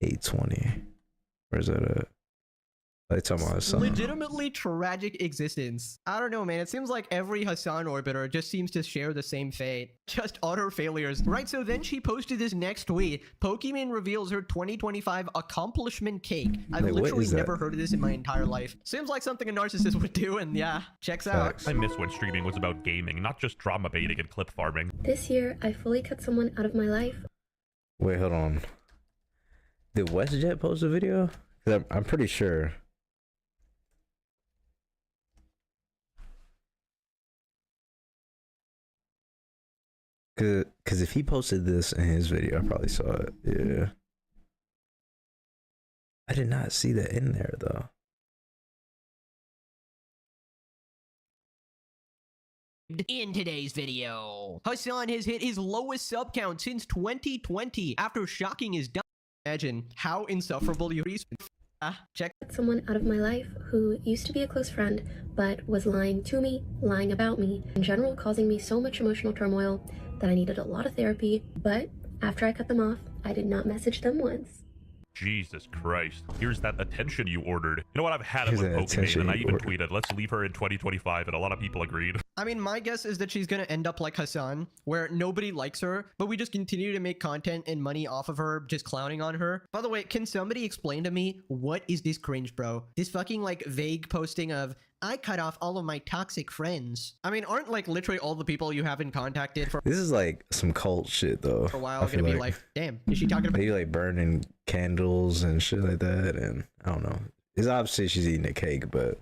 A: 820. Where's that at? They talking about Hassan.
M: Legitimately tragic existence. I don't know, man. It seems like every Hassan orbiter just seems to share the same fate. Just utter failures. Right, so then she posted this next tweet. Pokemon reveals her 2025 accomplishment cake. I've literally never heard of this in my entire life. Seems like something a narcissist would do, and yeah, checks out.
Q: I miss when streaming was about gaming, not just drama baiting and clip farming.
R: This year, I fully cut someone out of my life.
A: Wait, hold on. Did WestJet post a video? 'Cause I'm pretty sure. Cause if he posted this in his video, I probably saw it. Yeah. I did not see that in there though.
M: In today's video, Hassan has hit his lowest sub count since 2020 after shocking his dumb. Imagine how insufferable you check
R: someone out of my life who used to be a close friend, but was lying to me, lying about me, in general causing me so much emotional turmoil that I needed a lot of therapy. But after I cut them off, I did not message them once.
Q: Jesus Christ. Here's that attention you ordered. You know what? I've had it with Pokemon, and I even tweeted, let's leave her in 2025, and a lot of people agreed.
M: I mean, my guess is that she's gonna end up like Hassan, where nobody likes her, but we just continue to make content and money off of her, just clowning on her. By the way, can somebody explain to me, what is this cringe, bro? This fucking like vague posting of, I cut off all of my toxic friends. I mean, aren't like literally all the people you haven't contacted for
A: This is like some cult shit though.
M: For a while gonna be like, damn, is she talking about
A: maybe like burning candles and shit like that? And I don't know. It's obviously she's eating a cake, but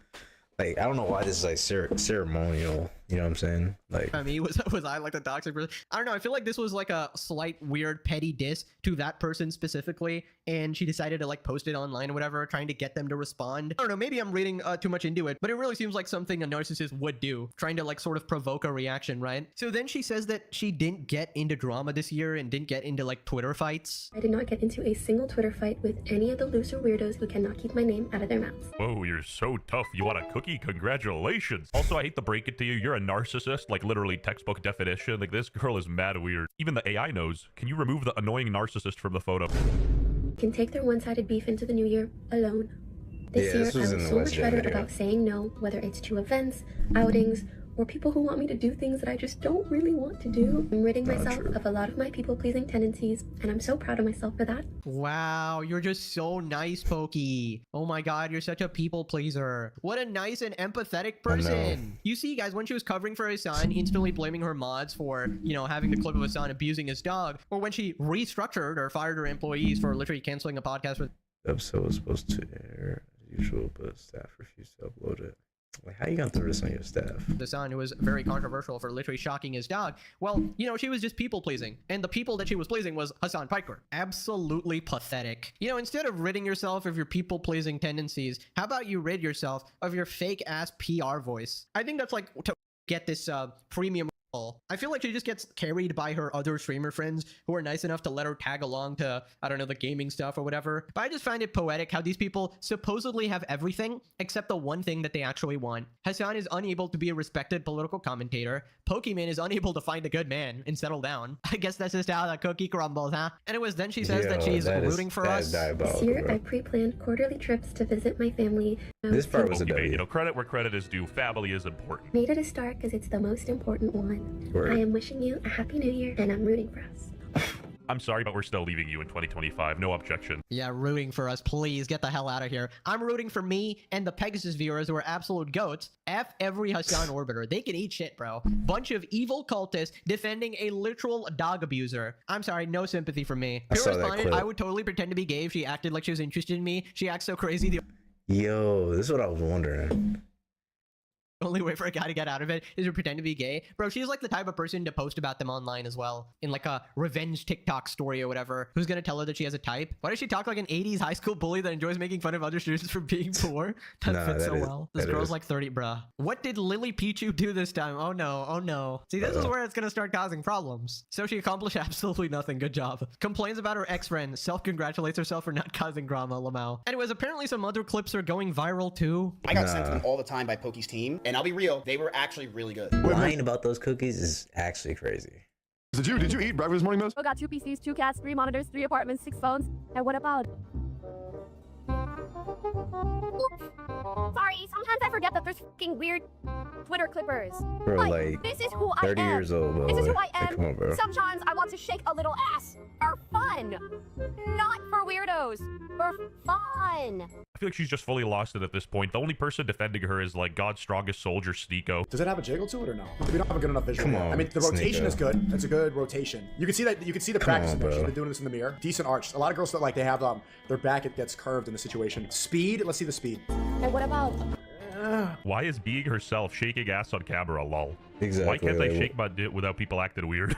A: like I don't know why this is like ceremonial. You know what I'm saying? Like,
M: I mean, was I like the toxic person? I don't know. I feel like this was like a slight weird petty diss to that person specifically, and she decided to like post it online or whatever, trying to get them to respond. I don't know. Maybe I'm reading too much into it, but it really seems like something a narcissist would do, trying to like sort of provoke a reaction, right? So then she says that she didn't get into drama this year and didn't get into like Twitter fights.
R: I did not get into a single Twitter fight with any of the loser weirdos who cannot keep my name out of their mouths.
Q: Whoa, you're so tough. You want a cookie? Congratulations. Also, I hate to break it to you, you're a narcissist, like literally textbook definition. Like, this girl is mad weird. Even the AI knows. Can you remove the annoying narcissist from the photo?
R: Can take their one-sided beef into the new year alone. This year, I was so much better about saying no, whether it's to events, outings, or people who want me to do things that I just don't really want to do. I'm ridding myself of a lot of my people-pleasing tendencies, and I'm so proud of myself for that.
M: Wow, you're just so nice, Pokey. Oh my god, you're such a people pleaser. What a nice and empathetic person. You see, guys, when she was covering for Hassan, instantly blaming her mods for, you know, having the clip of Hassan abusing his dog, or when she restructured or fired her employees for literally canceling a podcast with...
A: The episode was supposed to air as usual, but staff refused to upload it. Like, how you gonna throw this on your staff?
M: The son, who was very controversial for literally shocking his dog. Well, you know, she was just people pleasing, and the people that she was pleasing was Hassan Piker. Absolutely pathetic. You know, instead of ridding yourself of your people pleasing tendencies, how about you rid yourself of your fake ass PR voice? I think that's like to get this premium. I feel like she just gets carried by her other streamer friends who are nice enough to let her tag along to, I don't know, the gaming stuff or whatever. But I just find it poetic how these people supposedly have everything except the one thing that they actually want. Hassan is unable to be a respected political commentator. Pokemon is unable to find a good man and settle down. I guess that's just how the cookie crumbles, huh? Anyways, then she says that she's rooting for us.
R: This year, I pre-planned quarterly trips to visit my family.
A: This part was a
Q: W. You know, credit where credit is due. Family is important.
R: Made it a start because it's the most important one.
A: Word.
R: I am wishing you a happy new year, and I'm rooting for us.
Q: I'm sorry, but we're still leaving you in 2025. No objection.
M: Yeah, rooting for us. Please get the hell out of here. I'm rooting for me and the Pegasus viewers who are absolute goats. F every Hassan orbiter. They can eat shit, bro. Bunch of evil cultists defending a literal dog abuser. I'm sorry, no sympathy for me.
A: I saw that
M: responded,
A: clip.
M: I would totally pretend to be gay if she acted like she was interested in me. She acts so crazy.
A: Yo, this is what I was wondering.
M: Only way for a guy to get out of it is to pretend to be gay. Bro, she's like the type of person to post about them online as well. In like a revenge TikTok story or whatever. Who's gonna tell her that she has a type? Why does she talk like an 80s high school bully that enjoys making fun of other students for being poor? That fits so well. This girl's like 30, bruh. What did Lily Pichu do this time? Oh no, oh no. See, this is where it's gonna start causing problems. So she accomplished absolutely nothing. Good job. Complains about her ex-friend. Self-congratulates herself for not causing drama, Lamau. Anyways, apparently some other clips are going viral too.
S: I got sent to them all the time by Pokey's team, and I'll be real, they were actually really good.
A: Lying about those cookies is actually crazy.
T: Did you eat breakfast this morning, Miss?
P: I got 2 PCs, 2 cats, 3 monitors, 3 apartments, 6 phones. And what about? Sorry, sometimes I forget that there's fucking weird Twitter clippers.
A: Bro, like,
P: this is who
A: 30
P: I am.
A: years old, bro.
P: This is who I
A: Like,
P: am.
A: come on, bro.
P: Sometimes I want to shake a little ass. For fun. Not for weirdos. For fun.
Q: I feel like she's just fully lost it at this point. The only person defending her is like God's strongest soldier, Sneeko.
T: Does it have a jiggle to it or no? We don't have a good enough visual.
A: Come
T: yet.
A: on,
T: I mean, the rotation
A: Sneeko.
T: is good. It's a good rotation. You can see that. You can see the practice in there. She's been doing this in the mirror. Decent arch. A lot of girls feel like they have their back. It gets curved in the situation. Speed. Let's see the speed.
P: And what about?
Q: Why is being herself shaking ass on camera, lol?
A: Exactly.
Q: Why can't I shake my dick without people acting weird?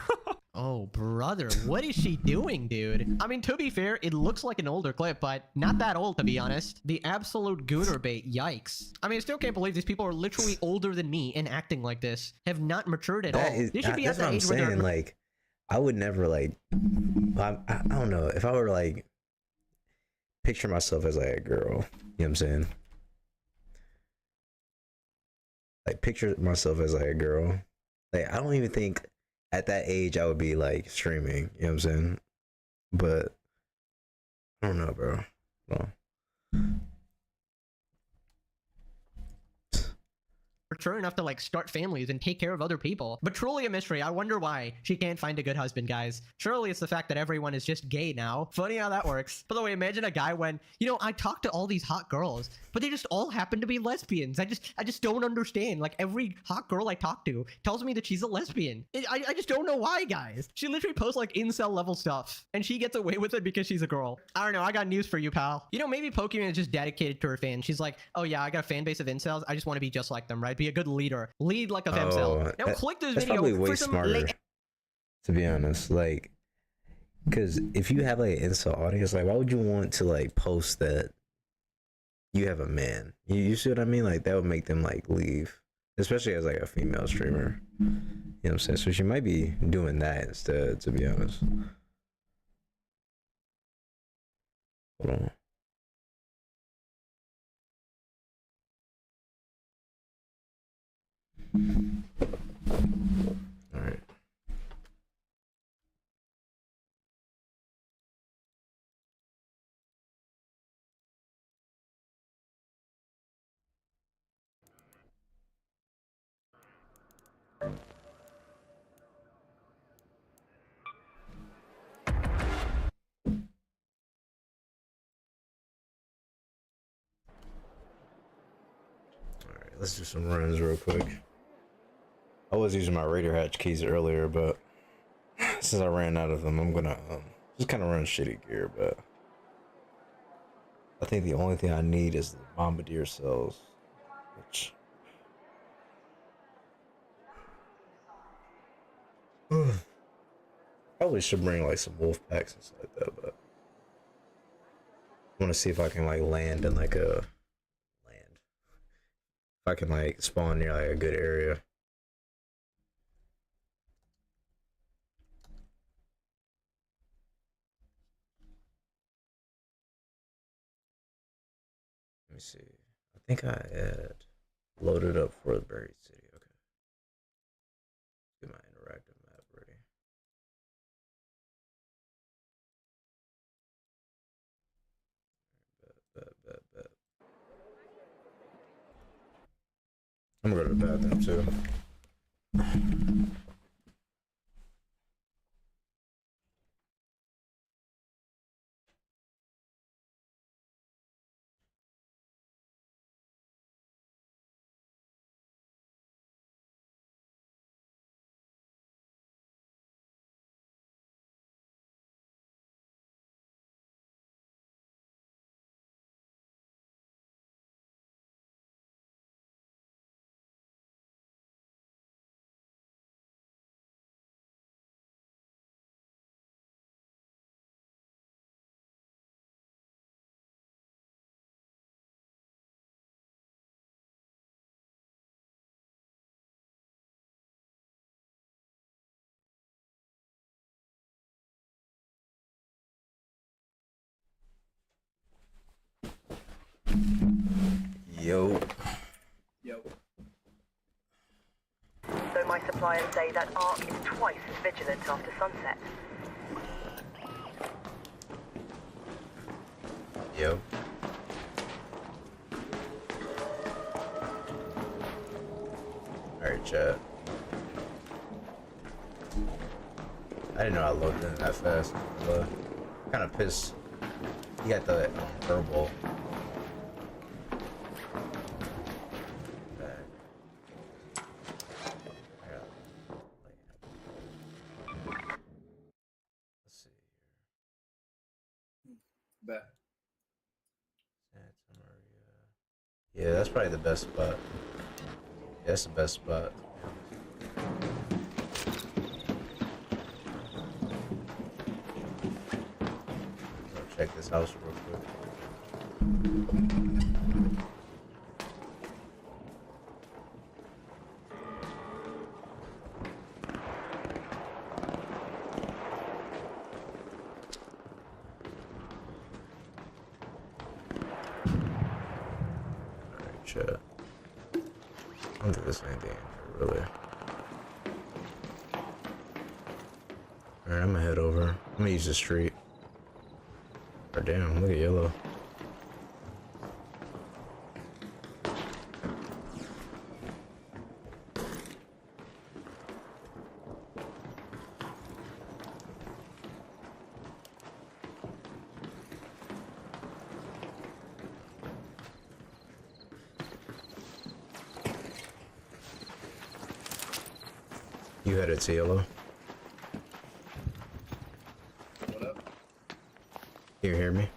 M: Oh, brother, what is she doing, dude? I mean, to be fair, it looks like an older clip, but not that old, to be honest. The absolute gooner bait, yikes. I mean, I still can't believe these people are literally older than me and acting like this. Have not matured at all. They should be at
A: That's what
M: that
A: I'm
M: age where
A: saying.
M: they're...
A: Like, I would never, like, I don't know. If I were to, like, picture myself as, like, a girl, you know what I'm saying? Like, picture myself as, like, a girl. Like, I don't even think at that age I would be, like, streaming, you know what I'm saying? But, I don't know, bro. No.
M: mature enough to like start families and take care of other people. But truly a mystery. I wonder why she can't find a good husband, guys. Surely it's the fact that everyone is just gay now. Funny how that works. By the way, imagine a guy when, you know, I talk to all these hot girls, but they just all happen to be lesbians. I just don't understand. Like every hot girl I talk to tells me that she's a lesbian. I just don't know why, guys. She literally posts like incel level stuff and she gets away with it because she's a girl. I don't know. I got news for you, pal. You know, maybe Pokemon is just dedicated to her fans. She's like, oh yeah, I got a fan base of incels. I just want to be just like them, right? Be a good leader. Lead like a femcel. Now click this
A: that's
M: video
A: probably way
M: for some
A: smarter, to be honest. Like, because if you have like an incel audience, like, why would you want to like post that you have a man? You see what I mean? Like, that would make them like leave, especially as like a female streamer. You know what I'm saying? So she might be doing that instead, to be honest. Hold on. All right. Let's do some runs real quick. I was using my Raider hatch keys earlier, but since I ran out of them, I'm gonna just kind of run shitty gear. But I think the only thing I need is the Bombardier cells, which Probably should bring like some wolf packs and stuff like that, but I want to see if I can like land in like a if I can like spawn near like a good area. Let me see. I think I had loaded up for the buried city. Okay. Get my interactive map ready. Bet. I'm gonna go to the bathroom too. Yo.
U: Though my suppliers say that Ark is twice as vigilant after sunset.
A: Yo. Alright, chat. I didn't know I loaded in that fast. Kind of pissed. You got the herbal.
V: Bet.
A: Yeah, that's probably the best spot. Yeah, that's the best spot. Go check this house real quick. Chat. I don't think there's anything in here, really. Alright, I'm gonna head over. I'm gonna use the street. Oh, damn, look at yellow. You headed to yellow.
V: What up?
A: You hear me?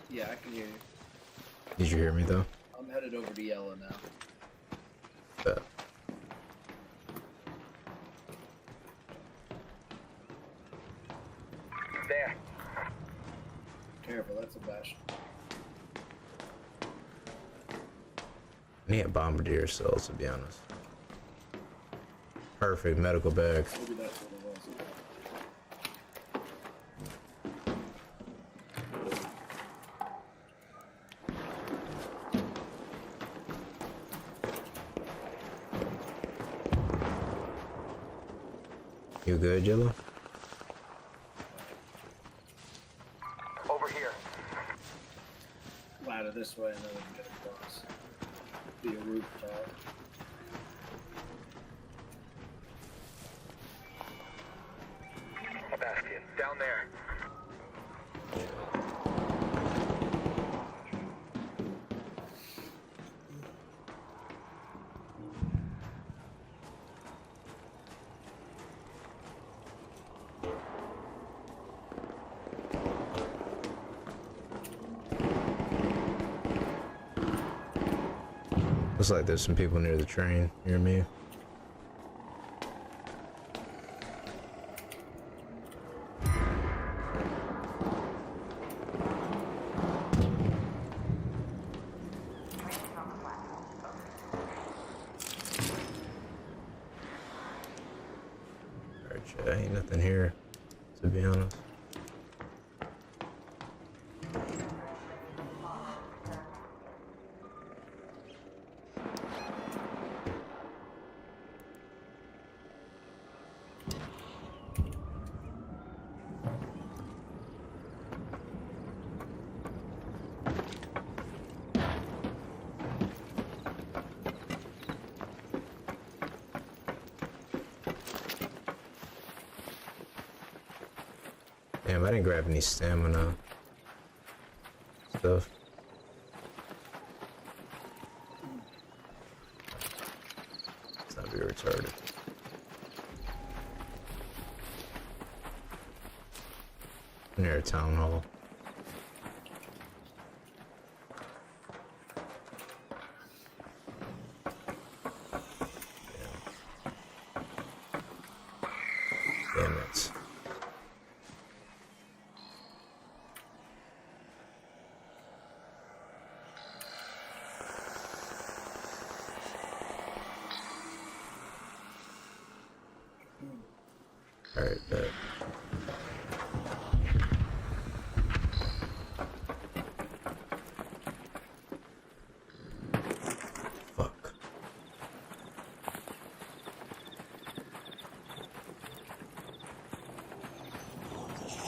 V: Yeah, I can hear you.
A: Did you hear me though?
V: I'm headed over to yellow now.
A: Bet.
V: There. Careful, that's a bash.
A: I need a bombardier cells, to be honest. Perfect medical bag.
V: Maybe that's what it was.
A: You good, Yellow?
V: Over here. Ladder this way and then we can get across. Be a rooftop.
W: Bastion, down there.
A: Looks like there's some people near the train, near me. but ain't nothing here, to be honest. Damn, I didn't grab any stamina stuff. Let's not be retarded. Near a town hall. Damn it. Alright, bet. Fuck.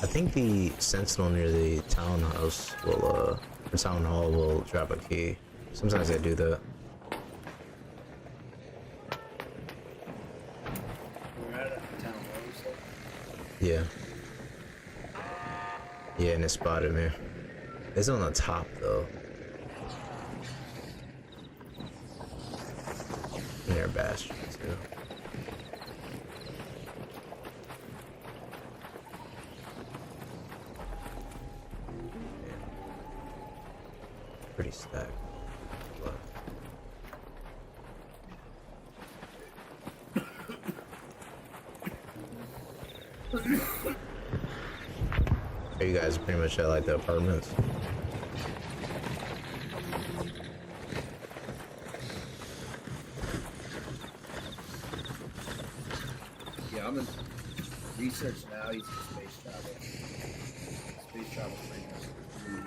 A: I think the sentinel near the townhouse will, the town hall will drop a key. Sometimes they do that. Yeah. Yeah, and it spotted me. It's on the top though. Near Bastion too. Pretty stacked. Are you guys pretty much at like the apartments?
V: Yeah, I'm in research now. He's in space travel. Space travel right now.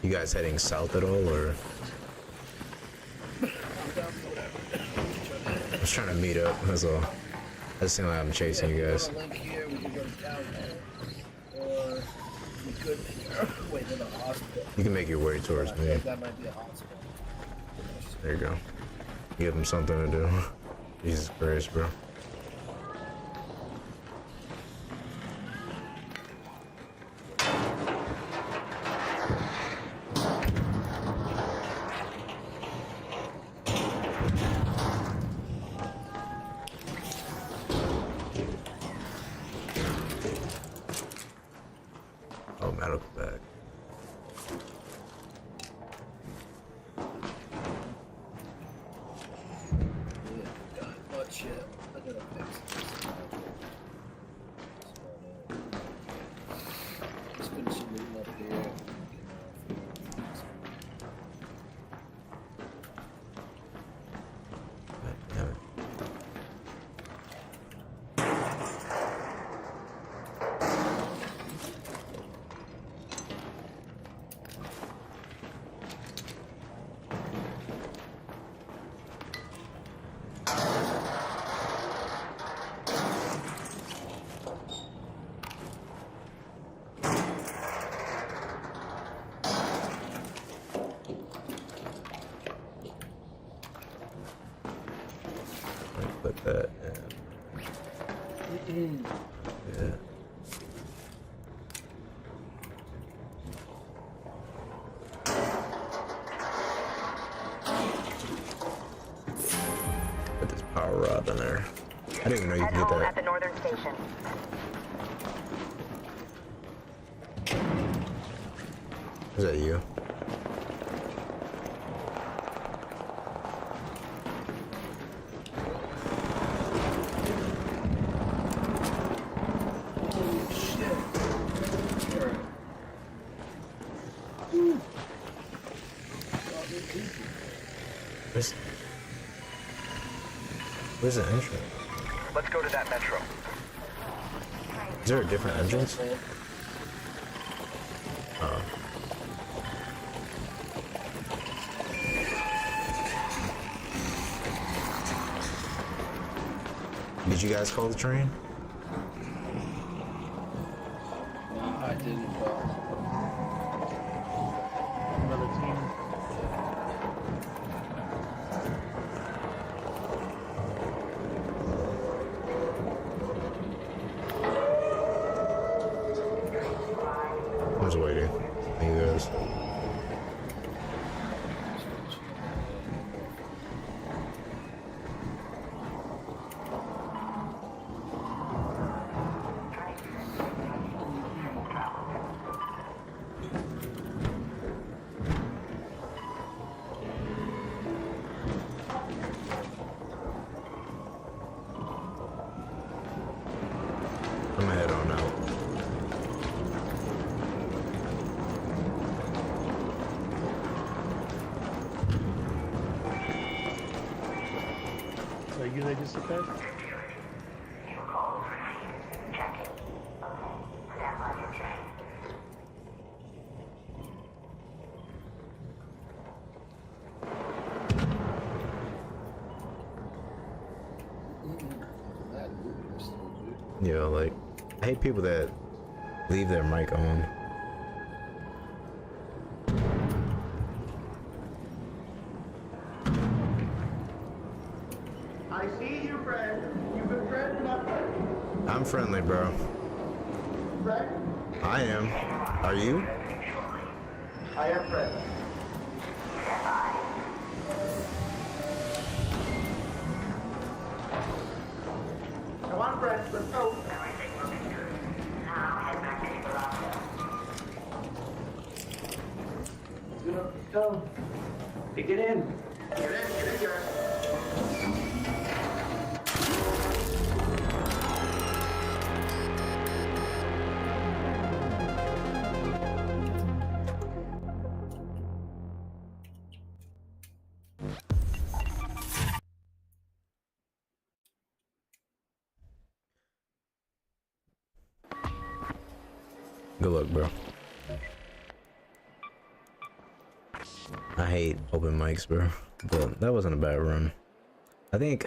A: You guys heading south at all, or? I'm just trying to meet up, that's all. I just seem like I'm chasing you guys.
V: Link here, we can go down there. Or we could wait in the hospital.
A: You can make your way towards me.
V: That might be a hospital.
A: There you go. Give him something to do. Jesus Christ, bro. Oh, medical bag.
V: Much yet. I gotta fix this. Just finishing moving up here.
A: Damn it. Put that in. Yeah. Put this power rod in there. I didn't even know you could get that.
U: At the northern station.
A: Is that you? Where's the entrance?
D: Let's go to that metro.
A: Is there a different entrance? Oh. Did you guys call the train?
V: I didn't call.
G: Another team.
A: I was waiting. You guys. I'm gonna head on out.
G: So you they just said?
A: Yeah, like, I hate people that leave their mic on.
W: I see you, friend. You've been friend enough.
A: I'm friendly, bro.
W: Friend?
A: I am. Are you?
W: I am friend. Come on, friend. Let's go. Let's go. Hey, get in. Get in, guys.
A: Good luck, bro. I hate open mics, bro. But that wasn't a bad run. I think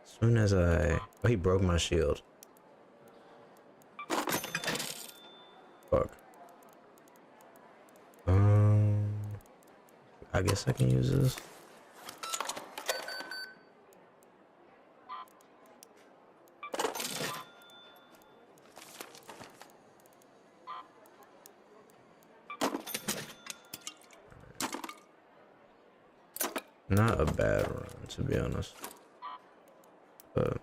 A: as soon as oh, he broke my shield. Fuck. I guess I can use this. Not a bad run, to be honest. But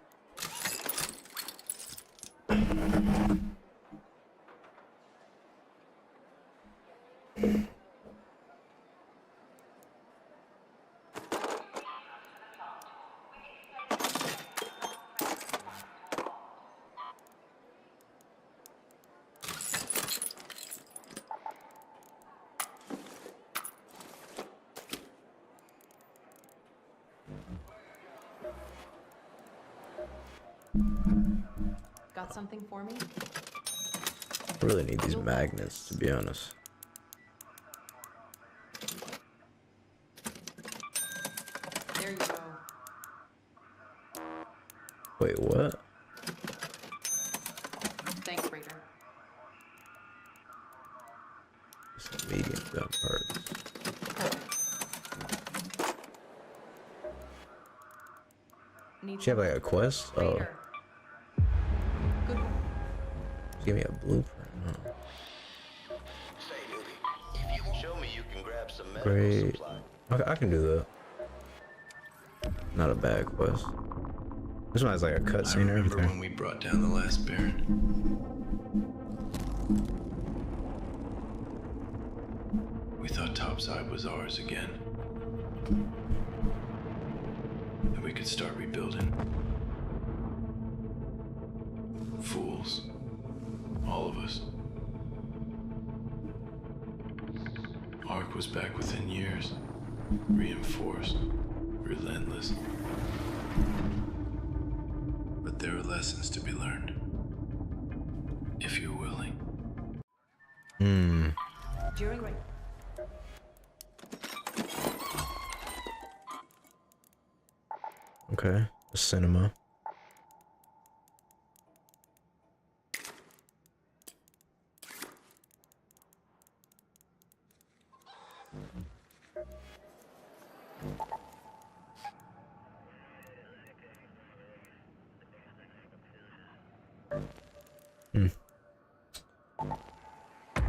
X: Got something for me?
A: I really need these magnets, to be honest.
X: There you go.
A: Wait, what?
X: Thanks, Rayjiro.
A: Some medium gun parts. She have like a quest? Oh. Give me a blueprint.
J: Show me you can grab some
A: Great. Okay, I can do that. Not a bad quest. This one has like a cutscene and everything.
J: When we brought down the last Baron. We thought topside was ours again. That we could start rebuilding. Fools. All of us. Ark was back within years. Reinforced. Relentless. there are lessons to be learned. If you're willing.
X: During
A: Okay, a cinema.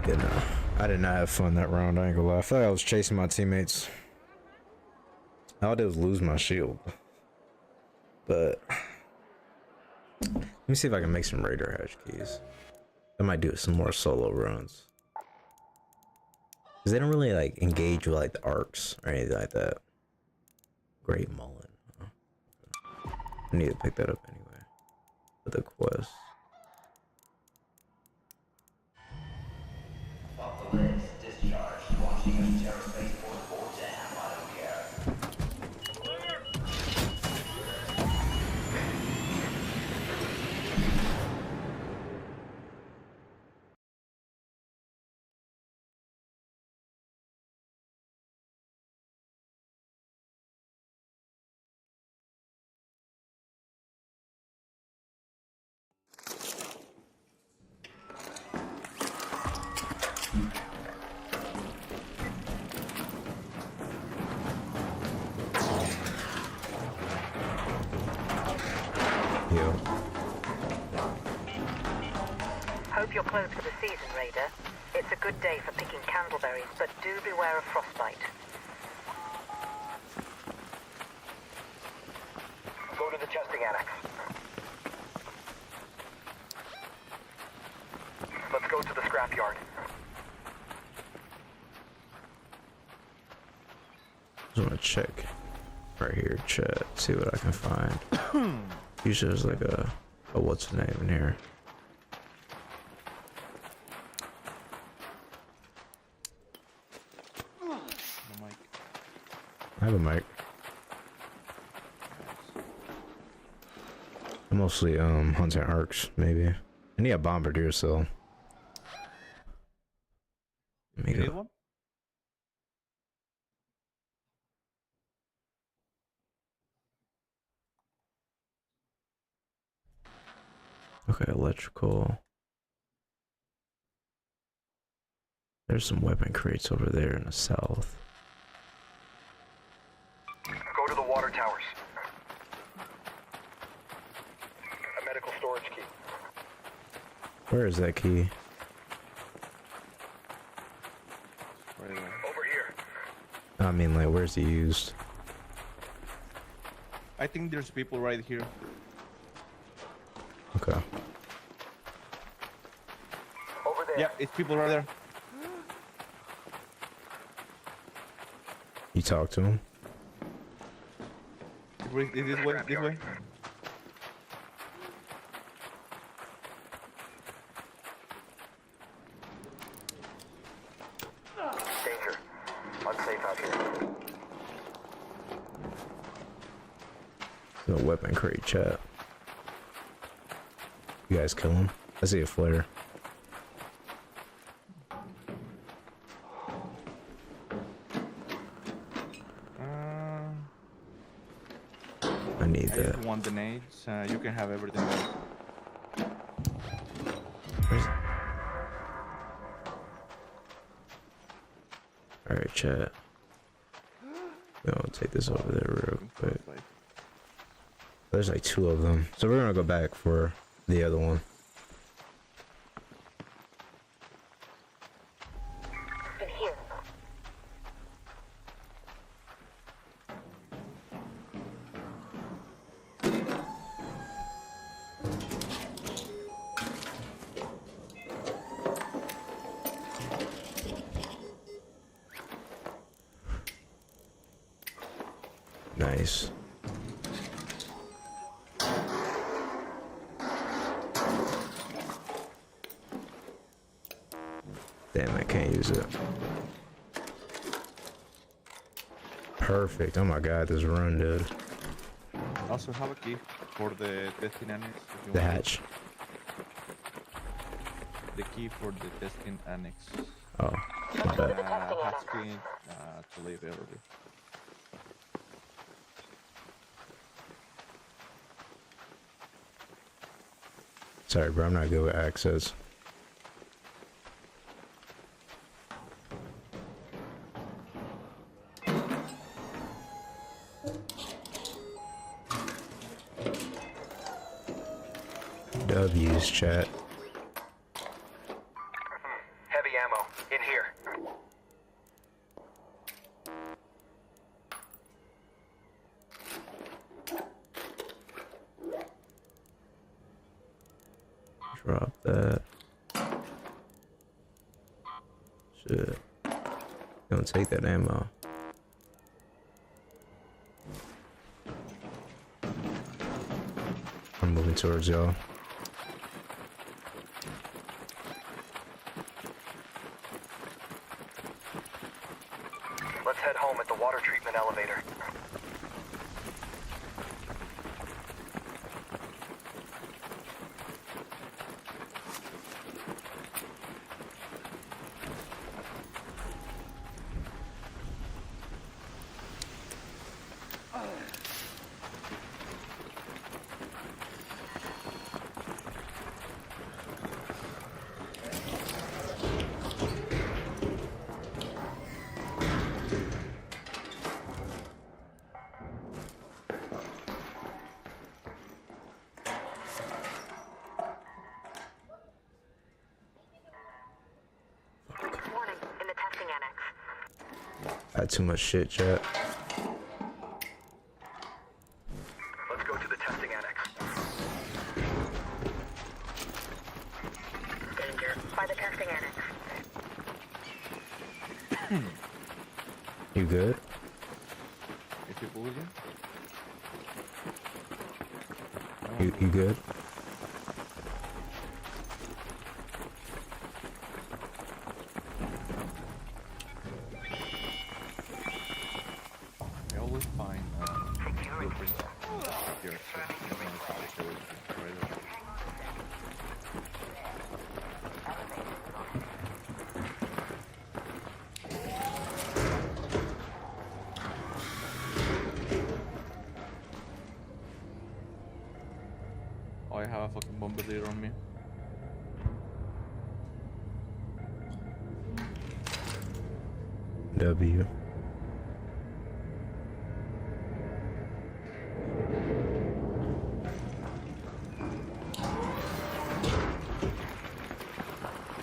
A: Yeah, no, I did not have fun that round. I ain't gonna lie. I feel like I was chasing my teammates. All I did was lose my shield. But let me see if I can make some Raider hash keys. I might do some more solo runs. Cause they don't really like engage with like the arcs or anything like that. Great Mullen. Huh? I need to pick that up anyway. For the quest.
W: Off the list, discharged. Launching a terror spaceport for damn, I don't care.
U: Hope you're closed for the season, Raider. It's a good day for picking candleberries, but do beware of frostbite.
D: Go to the testing annex. Let's go to the scrapyard.
A: Just wanna check right here, chat, see what I can find. Usually there's like a what's the name in here. I have a mic. I'm mostly hunting arcs, maybe. I need a bombardier cell.
C: You need one?
A: Okay, electrical. There's some weapon crates over there in the south.
D: Go to the water towers. A medical storage key.
A: Where is that key?
C: Right there.
D: Over here.
A: I mean, like, where's it used?
C: I think there's people right here.
A: Okay.
D: Over there.
C: Yeah, it's people right there.
A: You talk to him?
C: This way, this way.
D: Danger. Unsafe out here.
A: No weapon crate, chat. You guys kill him? I see a flare. I need that.
C: If you want the nades, you can have everything else.
A: Alright, chat. We'll take this over there real quick. There's like 2 of them. So we're gonna go back for the other one.
U: In here.
A: Nice. Damn, I can't use it. Perfect. Oh my god, this run, dude.
C: Also have a key. for the testing annex. If you
A: The
C: want
A: hatch.
C: the key for the testing annex.
A: Oh, my bad.
C: Asking to leave early.
A: Sorry, bro. I'm not good with access. W's chat.
D: Heavy ammo in here.
A: Drop that. Shit. Don't take that ammo. I'm moving towards y'all.
D: Let's head home at the water treatment elevator.
U: Warning, in the testing annex.
A: I had too much shit, chat.
D: Let's go to the testing annex.
U: Danger. By the testing annex.
A: You good?
C: Is it bullshit?
A: You good?
C: I always find blueprints here. So I'm gonna try to show it right away. Oh, I have a fucking bombardier on me.
A: W.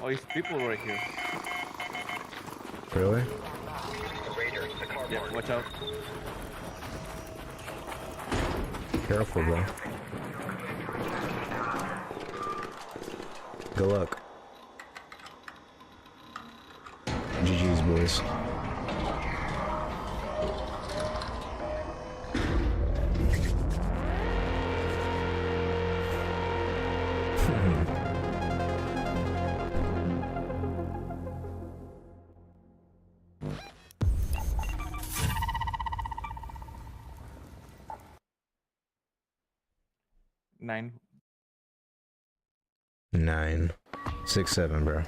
C: Oh, it's people right here.
A: Really?
C: Yeah, watch out.
A: Careful, bro. Good luck. GG's, boys.
C: Nine.
A: 9, 6, 7, bro.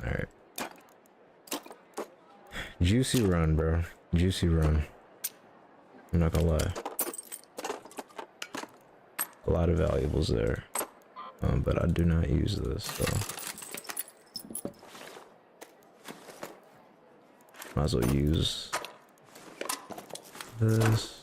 A: Alright. Juicy run, bro. Juicy run. I'm not gonna lie. A lot of valuables there. But I do not use this, so. Might as well use this.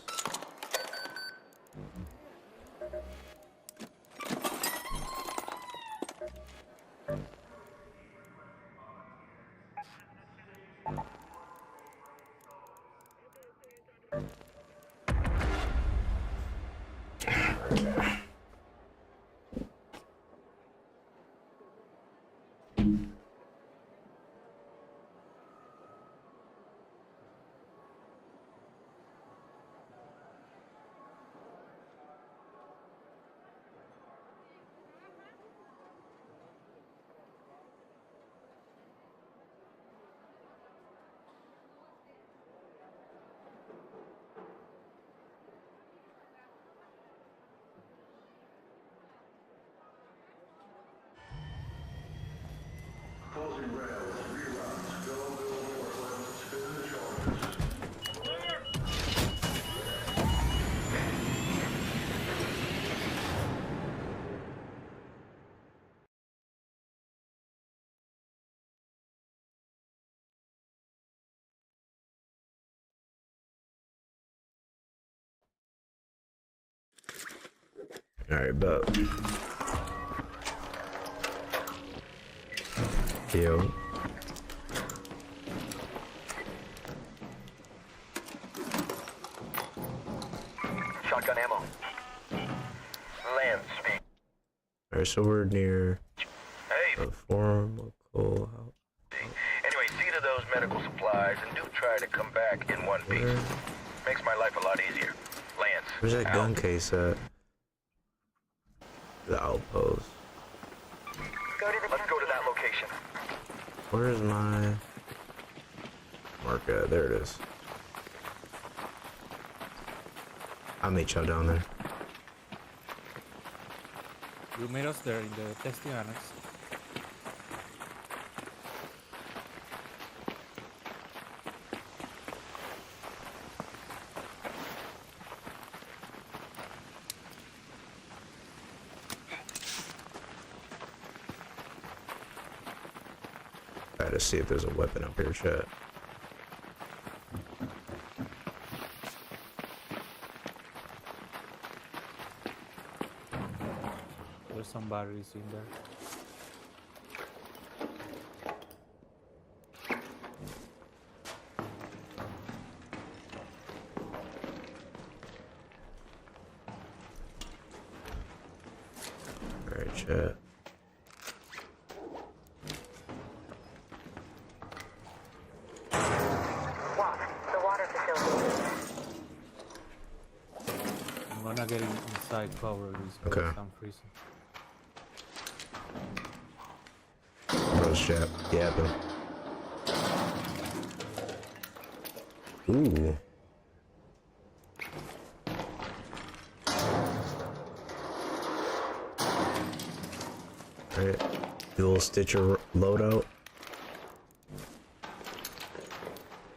A: Alright, but yo.
D: Shotgun ammo. Land speed.
A: Alright, so we're near
D: Hey.
A: the formal house.
D: Anyway, see to those medical supplies and do try to come back in one piece. Makes my life a lot easier. Lance.
A: Where's that
D: out.
A: gun case at? The outpost.
D: Let's go to that location.
A: Where's my mark at? There it is. I'll meet y'all down there.
C: You made us there in the testing annex.
A: Try to see if there's a weapon up here, chat.
C: There's some batteries in there.
A: Alright, chat.
U: The water facility.
C: I'm gonna get inside cover this
A: Okay.
C: because I'm freezing.
A: Rose chat. Yeah, but. Ooh. Alright. Dual Stitcher loadout.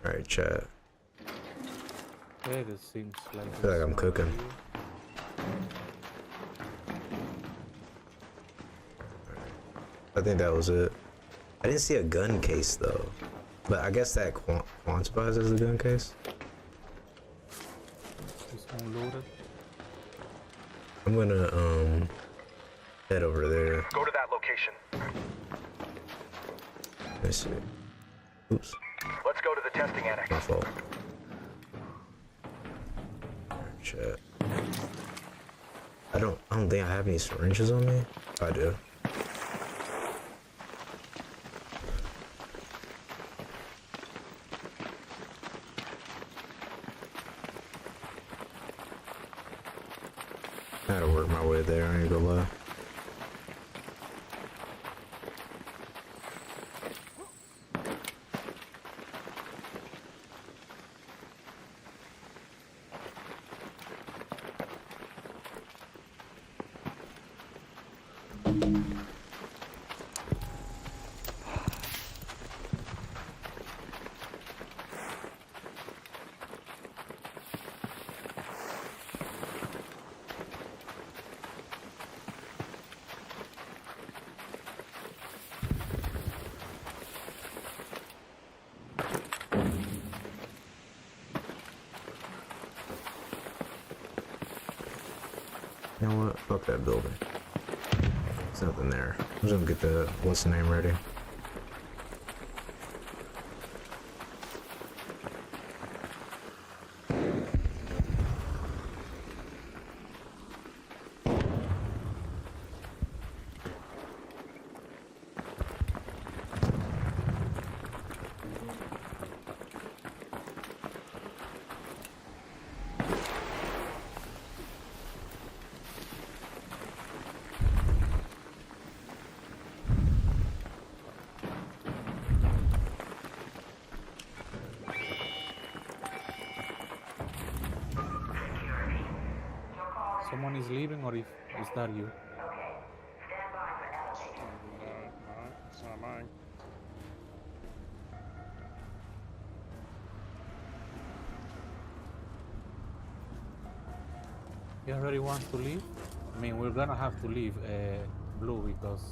A: Alright, chat.
C: Yeah, this seems like.
A: I feel like I'm cooking. I think that was it. I didn't see a gun case though, but I guess that quantifies as a gun case.
C: It's unloaded.
A: I'm gonna head over there.
D: Go to that location.
A: Let me see. Oops,
D: Let's go to the testing annex.
A: my fault. Shit. I don't think I have any syringes on me. I do. I had to work my way there, I ain't gonna lie. You know what? Fuck that building. There's nothing there. I'm just gonna get the what's the name ready.
C: Someone is leaving, or is that you?
F: It's not mine.
C: You already want to leave? I mean, we're gonna have to leave blue because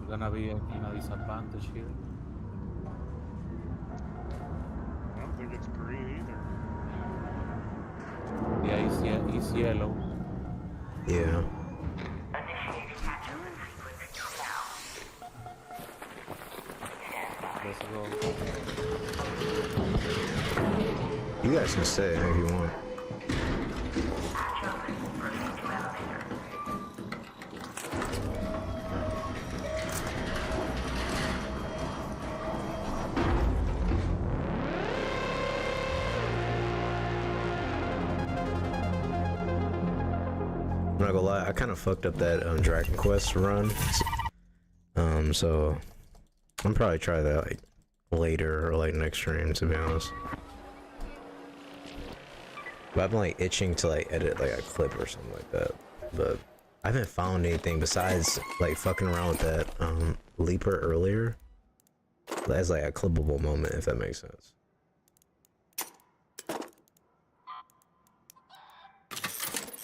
C: we're gonna be in a disadvantage here.
F: I don't think it's green either.
C: Yeah, it's yellow.
A: Yeah. You guys can stay if you want. I'm not gonna lie, I kind of fucked up that Dragon Quest run. So I'm probably try that like later or like next stream, to be honest. But I'm like itching to like edit like a clip or something like that. But I haven't found anything besides like fucking around with that leaper earlier. That's like a clippable moment, if that makes sense.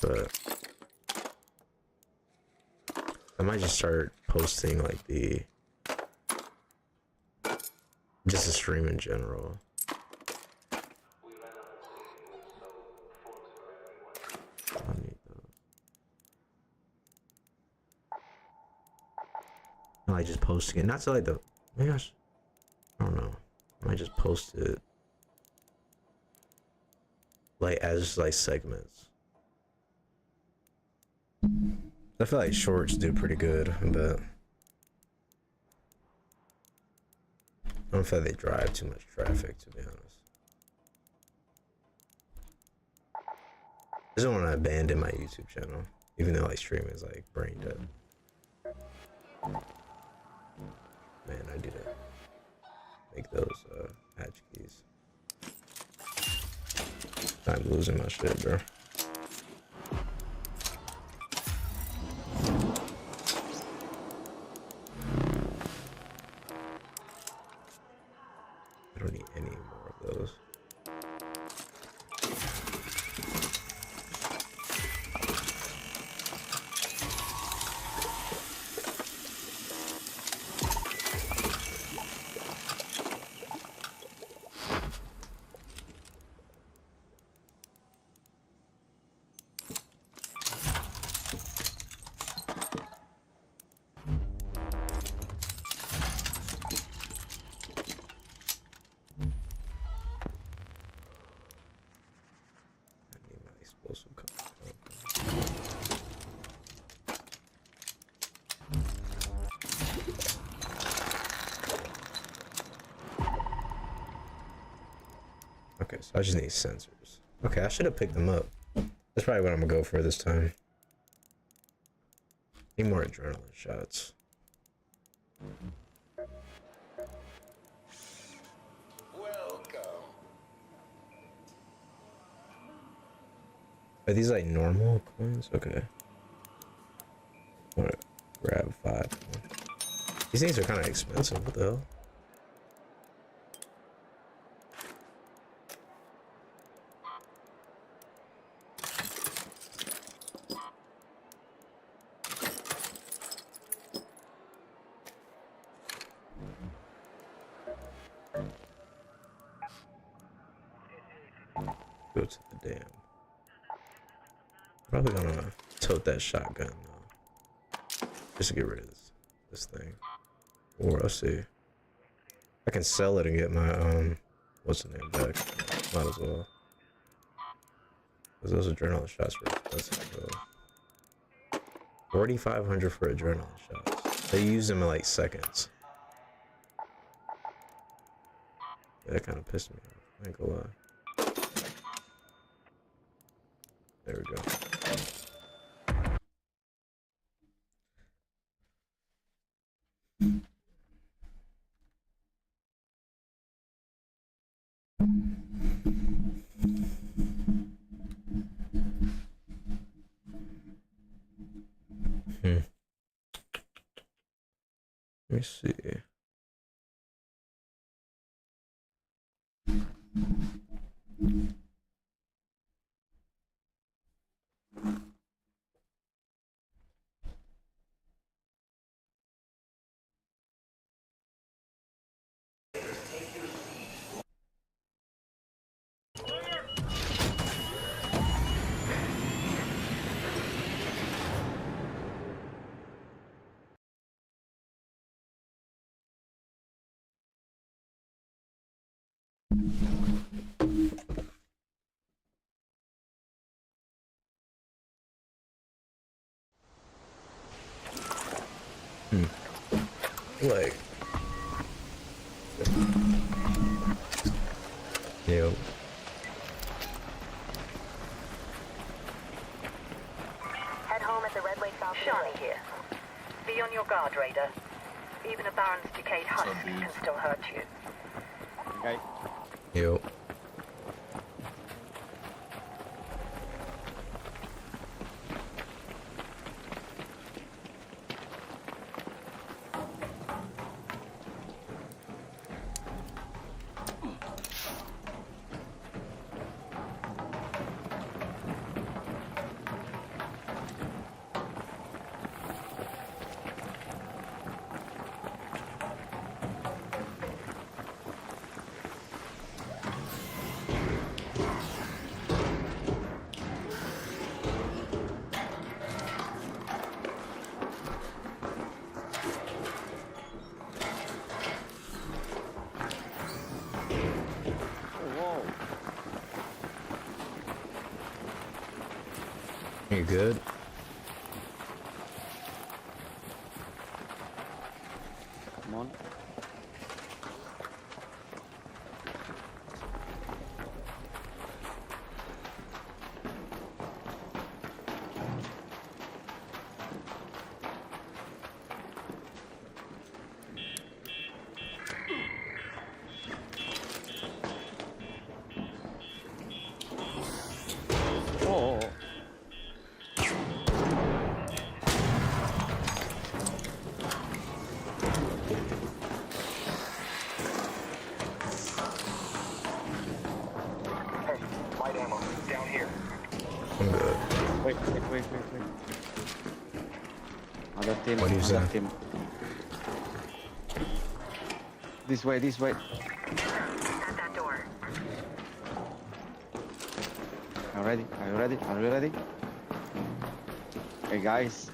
A: But I might just start posting like just a stream in general. I might just posting it, not to like the, my gosh, I don't know. I might just post it like as like segments. I feel like shorts do pretty good, but I don't feel like they drive too much traffic, to be honest. I just don't want to abandon my YouTube channel, even though like streaming is like brain dead. Man, I did it. Make those hatch keys. I'm losing my shit, bro. I don't need any more of those. Okay, so I just need sensors. Okay, I should have picked them up. That's probably what I'm gonna go for this time. Need more adrenaline shots.
D: Welcome.
A: Are these like normal coins? Okay. I'm gonna grab 5. These things are kind of expensive. What the hell? Go to the dam. Probably gonna tote that shotgun though, just to get rid of this thing. Or I'll see. I can sell it and get my what's the name back. Might as well. Cause those adrenaline shots were expensive though. 4,500 for adrenaline shots. They use them in like seconds. Yeah, that kind of pissed me off. I ain't gonna lie. There we go. Let me see. Like, yep.
U: Head home at the Red Lake South. Shani here. Be on your guard, Raider. Even a Baron's decayed husk can still hurt you.
C: Okay.
A: Yep. You good?
C: Come on. Oh.
D: Light ammo, down here.
A: I'm good.
C: Wait. Other team,
A: What do you
C: other
A: say?
C: team. This way.
U: At that door.
C: Are you ready? Hey guys.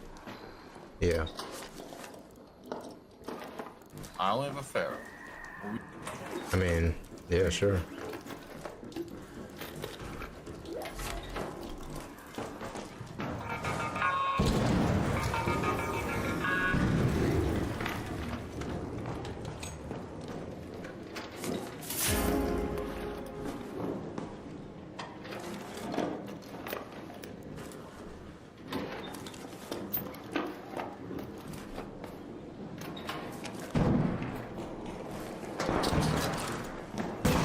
A: Yeah.
H: I only have a Pharaoh.
A: I mean, yeah, sure.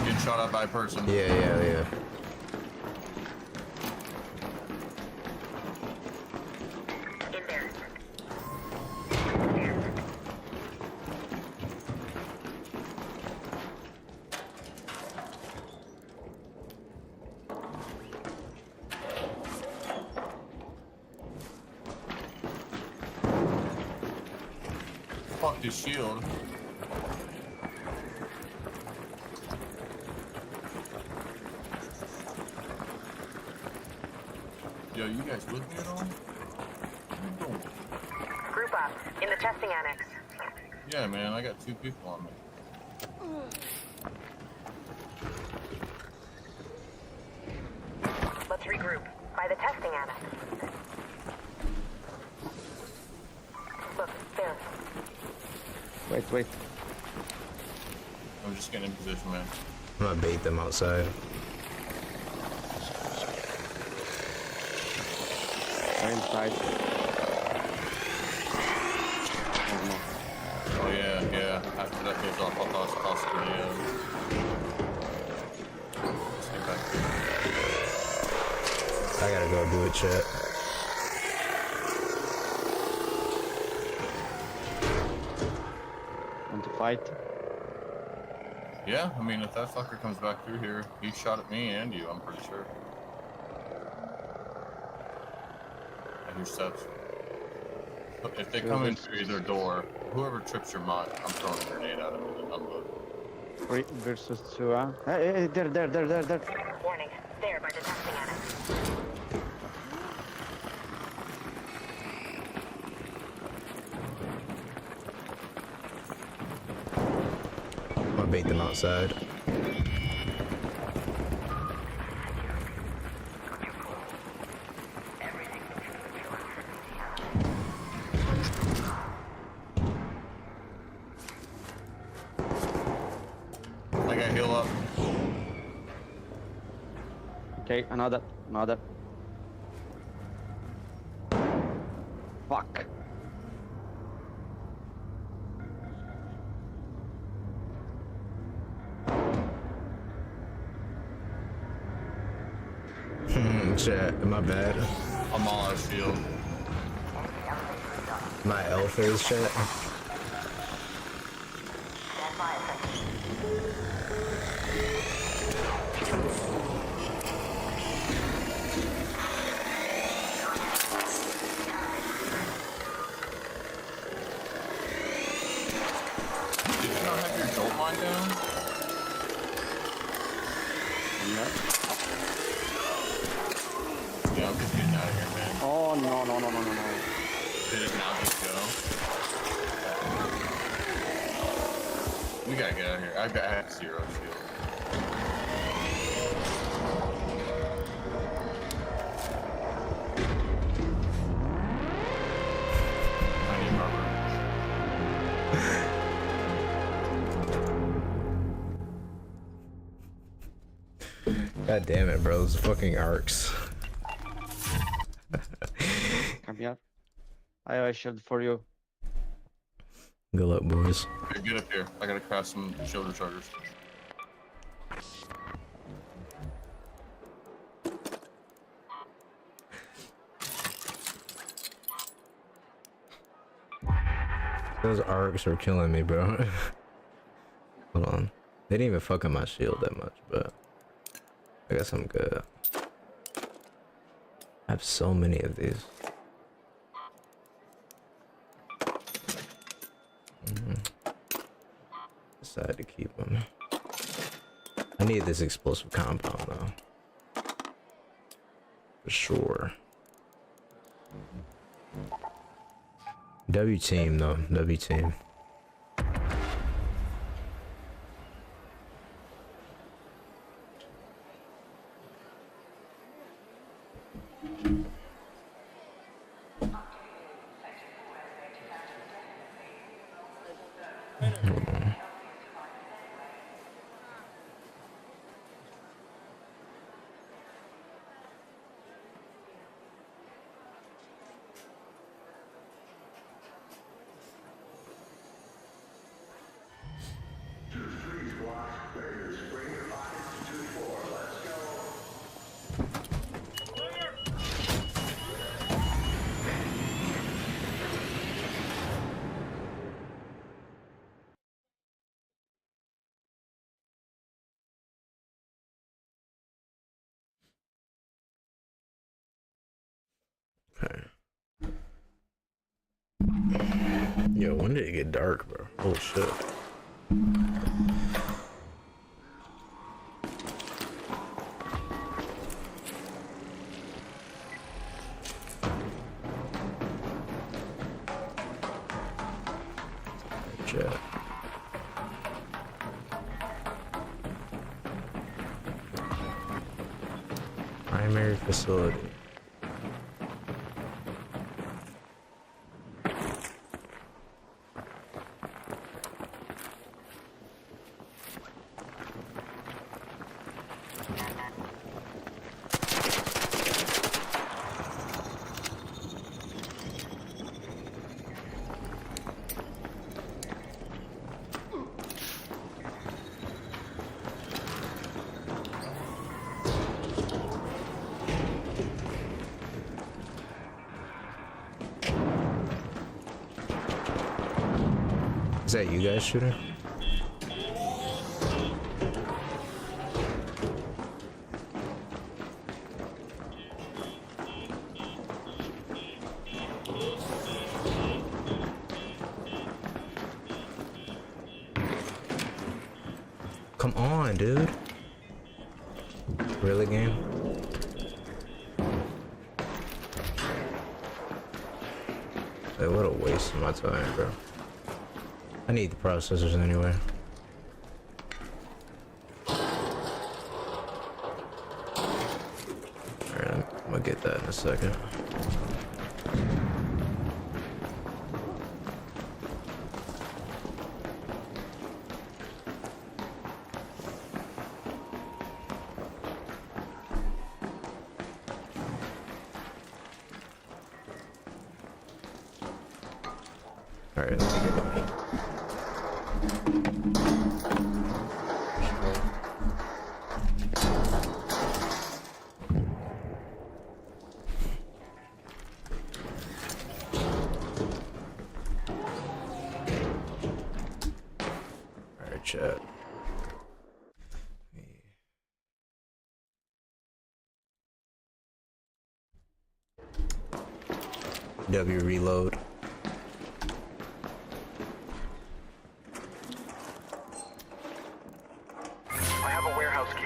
H: Get shot at by a person.
A: Yeah.
U: In there.
H: Fuck his shield. Yo, you guys with me at all? What you doing?
U: Group up in the testing annex.
H: Yeah, man, I got 2 people on me.
U: Let's regroup by the testing annex. Look, there.
C: Wait.
H: I'm just getting in position, man.
A: I'm gonna bait them outside.
C: I'm inside.
H: Oh yeah. After that goes off, I'll toss the stay back here.
A: I gotta go do it, chat.
C: Want to fight?
H: Yeah, I mean, if that fucker comes back through here, he shot at me and you, I'm pretty sure. I hear steps. If they come in through either door, whoever trips your mod, I'm throwing a grenade at him and unload.
C: 3 versus 2, huh? Hey, there.
U: Warning, there by the testing annex.
A: I'm gonna bait them outside.
B: Okay, another. Fuck.
A: Chat, my bad.
H: I'm all out of shield.
A: My elf is chat.
H: Did you not have your jolt line down? Yeah, I'm just getting out of here, man.
B: Oh no.
H: Did it now just go? We gotta get out of here. I have 0 shield. I need rubber.
A: God damn it, bro. Those fucking arcs.
B: Come here. I have a shield for you.
A: Good luck, boys.
H: Okay, get up here. I gotta craft some shoulder chargers.
A: Those arcs are killing me, bro. Hold on. They didn't even fuck up my shield that much, but I guess I'm good. I have so many of these. Decided to keep them. I need this explosive compound though. For sure. W team though, W team. Yo, when did it get dark, bro? Oh shit. Chat. Primary facility. Is that you guys shooting? Come on, dude. Really, game? Like, what a waste of my time, bro. I need the processors anyway. Alright, I'm gonna get that in a second. Alright, let's get going. Alright, chat. W reload.
D: I have a warehouse key.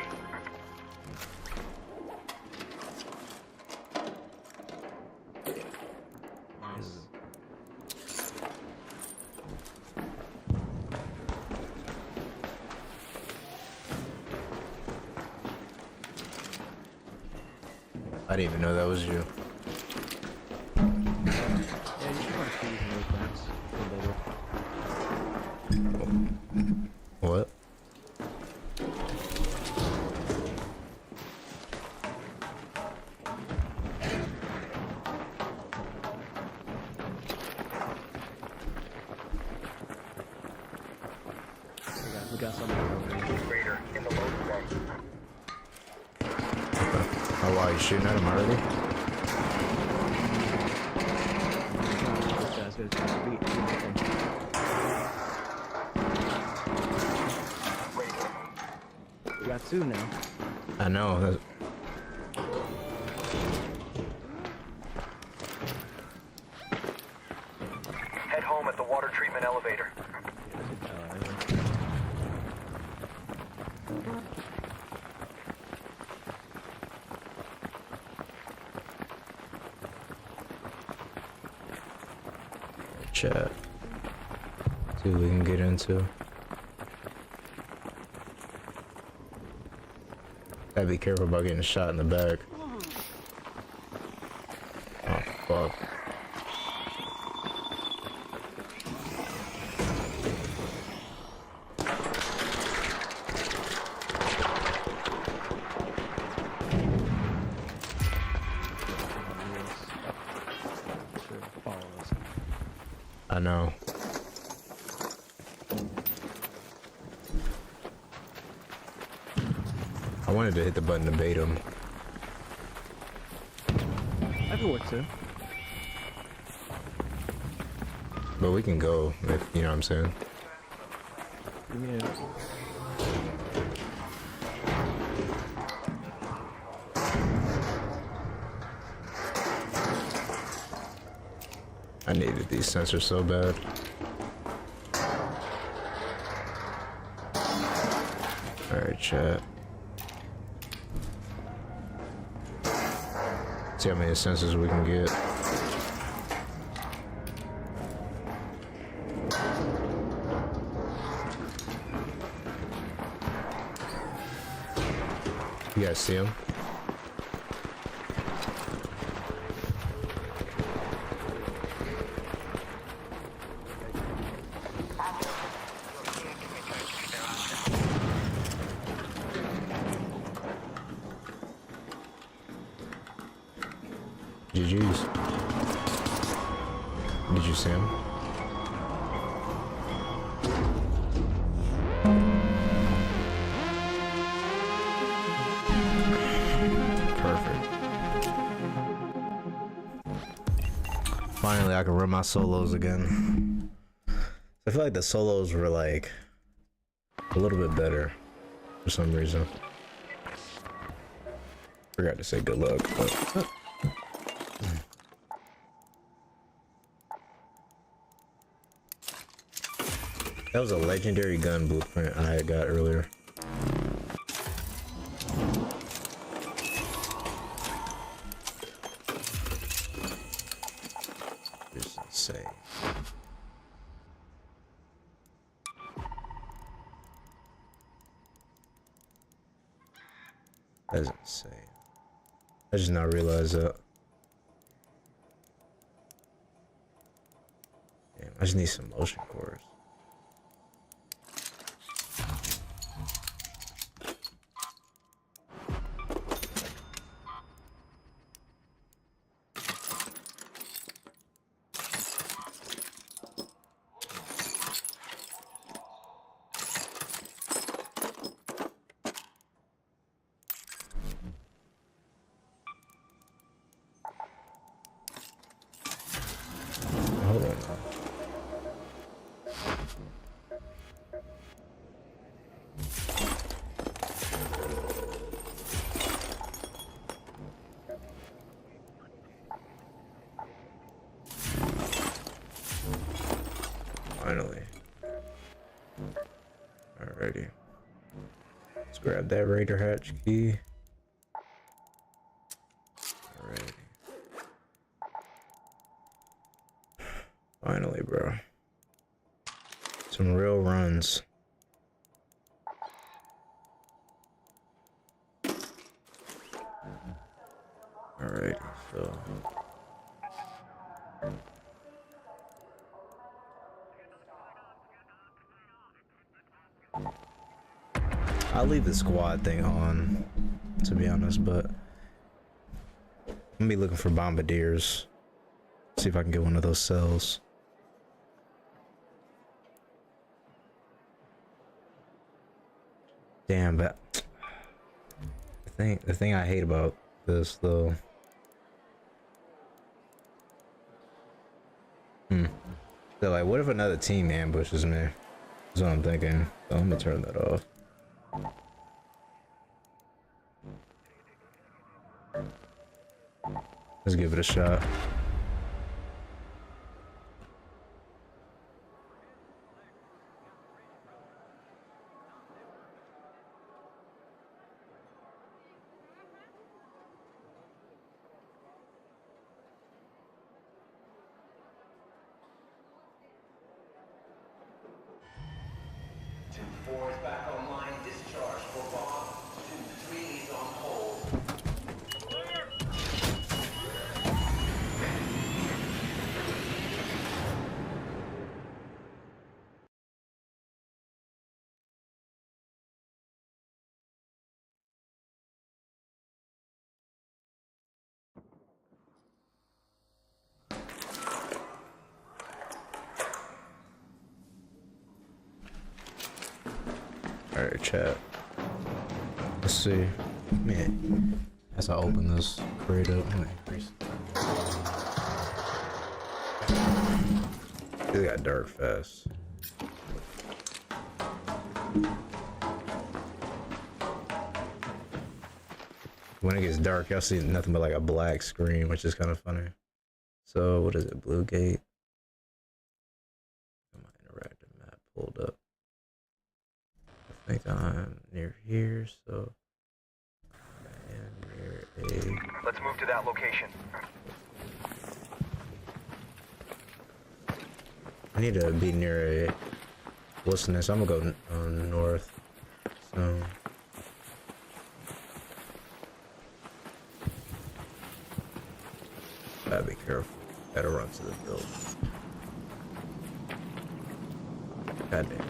A: I didn't even know that was you. What?
G: We got something.
D: Raider in the loading bay.
A: Oh wow, you shooting at him already?
G: We got two now.
A: I know.
D: Head home at the water treatment elevator.
A: Chat. See what we can get into. Gotta be careful about getting shot in the back. Oh fuck. I know. I wanted to hit the button to bait him.
G: That could work too.
A: But we can go, if you know what I'm saying.
G: Yeah.
A: I needed these sensors so bad. Alright, chat. See how many sensors we can get. You guys see him? GG's. Did you see him? Perfect. Finally, I can run my solos again. I feel like the solos were like a little bit better for some reason. Forgot to say good luck, but. That was a legendary gun blueprint I got earlier. Just insane. That's insane. I just now realized that. Damn, I just need some motion cores. grab that Raider hatch key. Alright. Finally, bro. Some real runs. Alright, so. I'll leave the squad thing on, to be honest, but I'm gonna be looking for bombardiers. See if I can get one of those cells. Damn, but the thing I hate about this though. So like, what if another team ambushes me? That's what I'm thinking. So I'm gonna turn that off. Let's give it a shot. Alright, chat. Let's see. Man, as I open this crate up, I'm gonna increase. It got dark fast. When it gets dark, y'all see nothing but like a black screen, which is kind of funny. So, what is it? Blue gate? My interactive map pulled up. I think I'm near here, so I am near a...
D: Let's move to that location.
A: I need to be near a... What's this? I'm gonna go north. So... Gotta be careful. Gotta run to the building. God damn.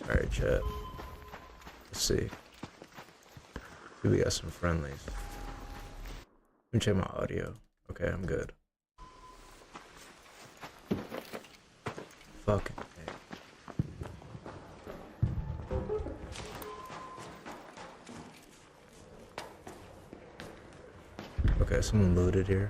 A: Alright, chat. Let's see. We got some friendlies. Let me check my audio. Okay, I'm good. Fucking A. Okay, someone looted here.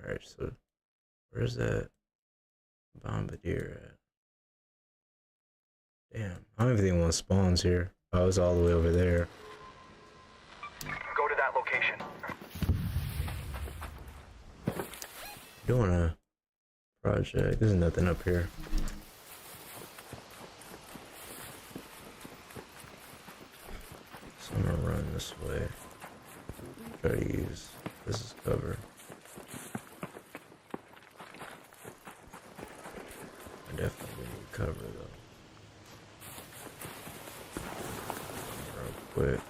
A: Alright, so where's that bombardier at? Damn, I don't even think one spawns here. Oh, it's all the way over there.
D: Go to that location.
A: Doing a project. There's nothing up here. So I'm gonna run this way. Try to use this as cover. I definitely need cover though. Real quick.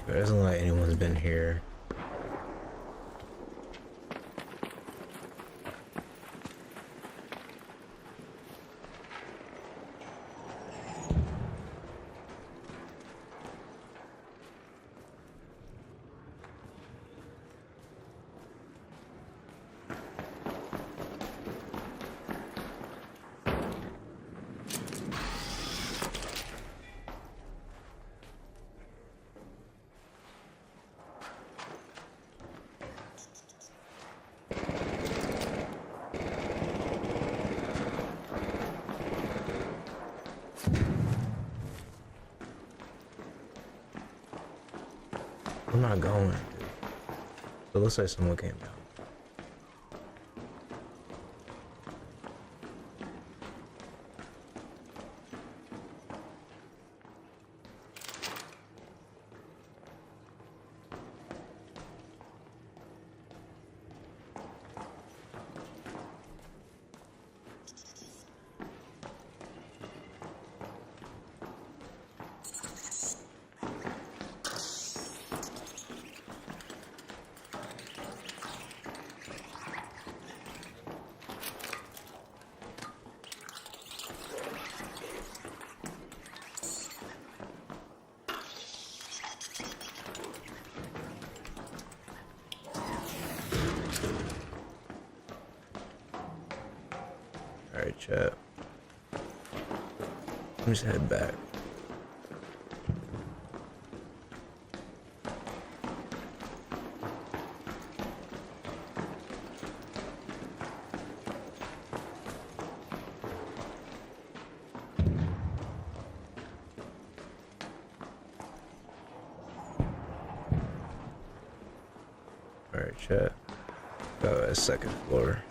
A: It doesn't look like anyone's been here. I'm not going. It looks like someone came down. Alright, chat. I'm just head back. Alright, chat. Got a second floor.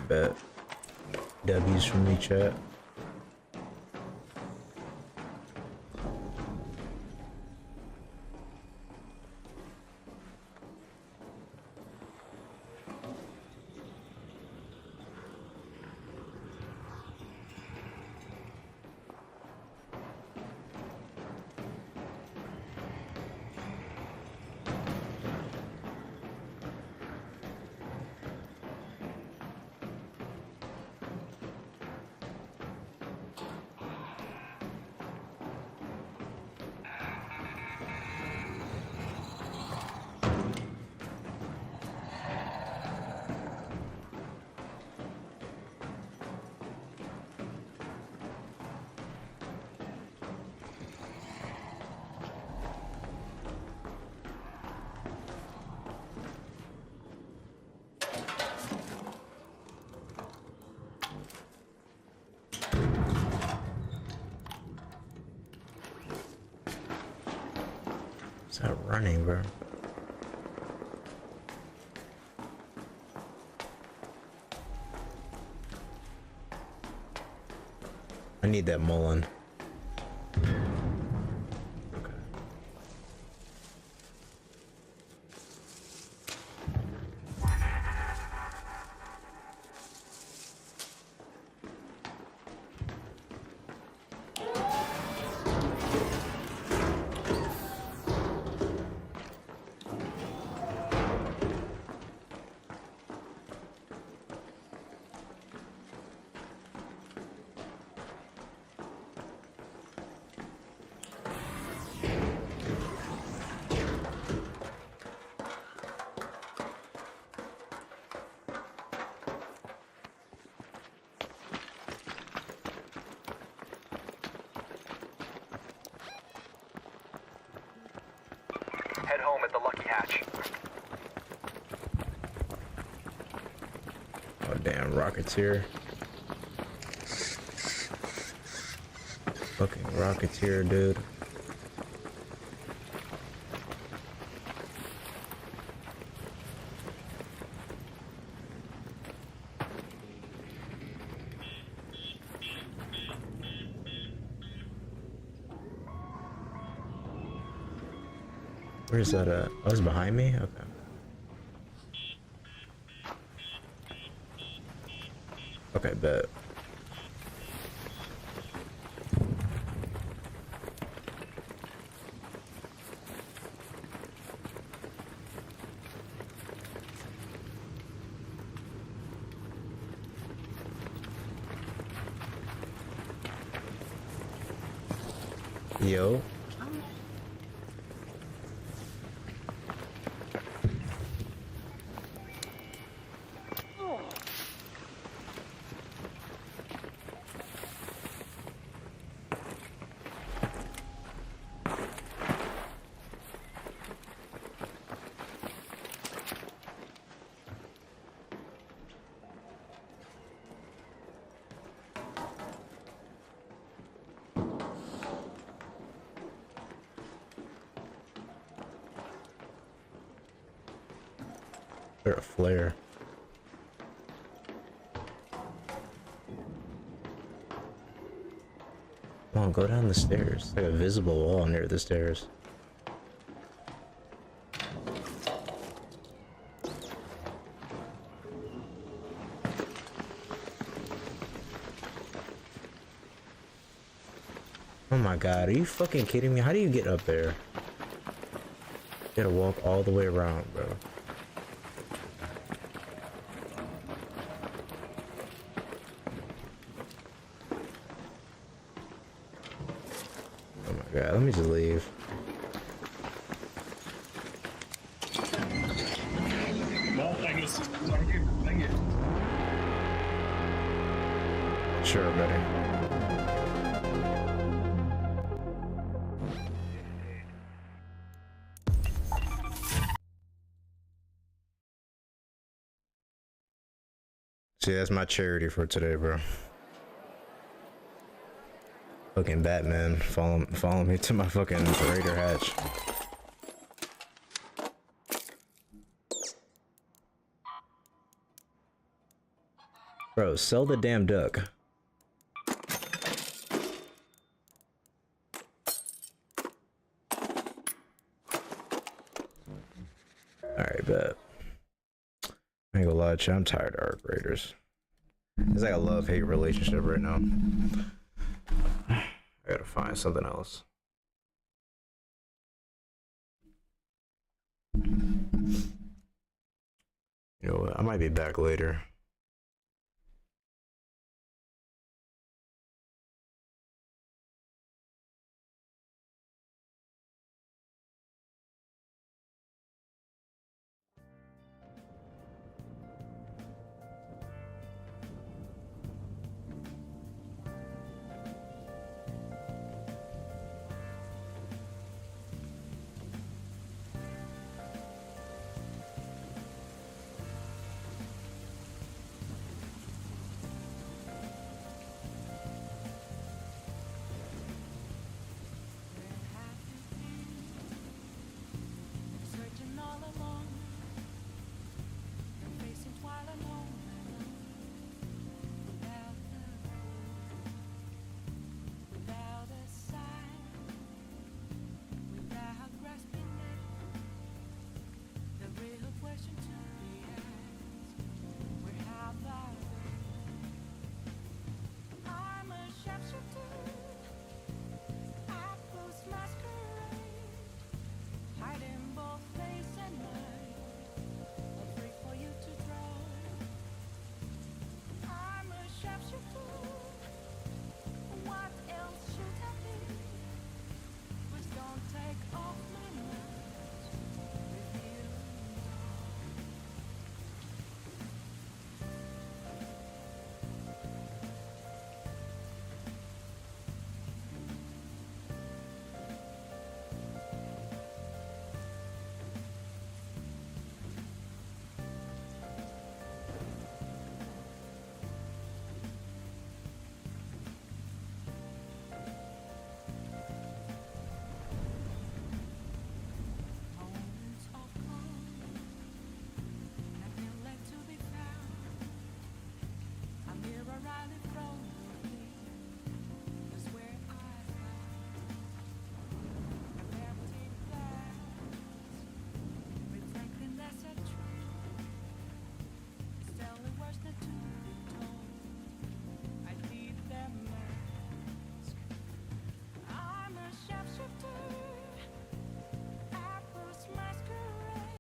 A: Bet. W's from me, chat. Stop running, bro. I need that Mullen.
D: Head home at the Lucky Hatch.
A: Oh damn, rockets here. Fucking Rocketeer, dude. Where's that at? Oh, it's behind me? Okay. Okay, bet. Yo. A flare. Come on, go down the stairs. It's like a visible wall near the stairs. Oh my god, are you fucking kidding me? How do you get up there? You gotta walk all the way around, bro. Yeah, let me just leave.
H: No, I guess. Dang it.
A: Sure, buddy. See, that's my charity for today, bro. Fucking Batman, follow me to my fucking Raider hatch. Bro, sell the damn duck. Alright, bet. I ain't gonna lie to you, I'm tired of Arc Raiders. It's like a love-hate relationship right now. I gotta find something else. You know what? I might be back later.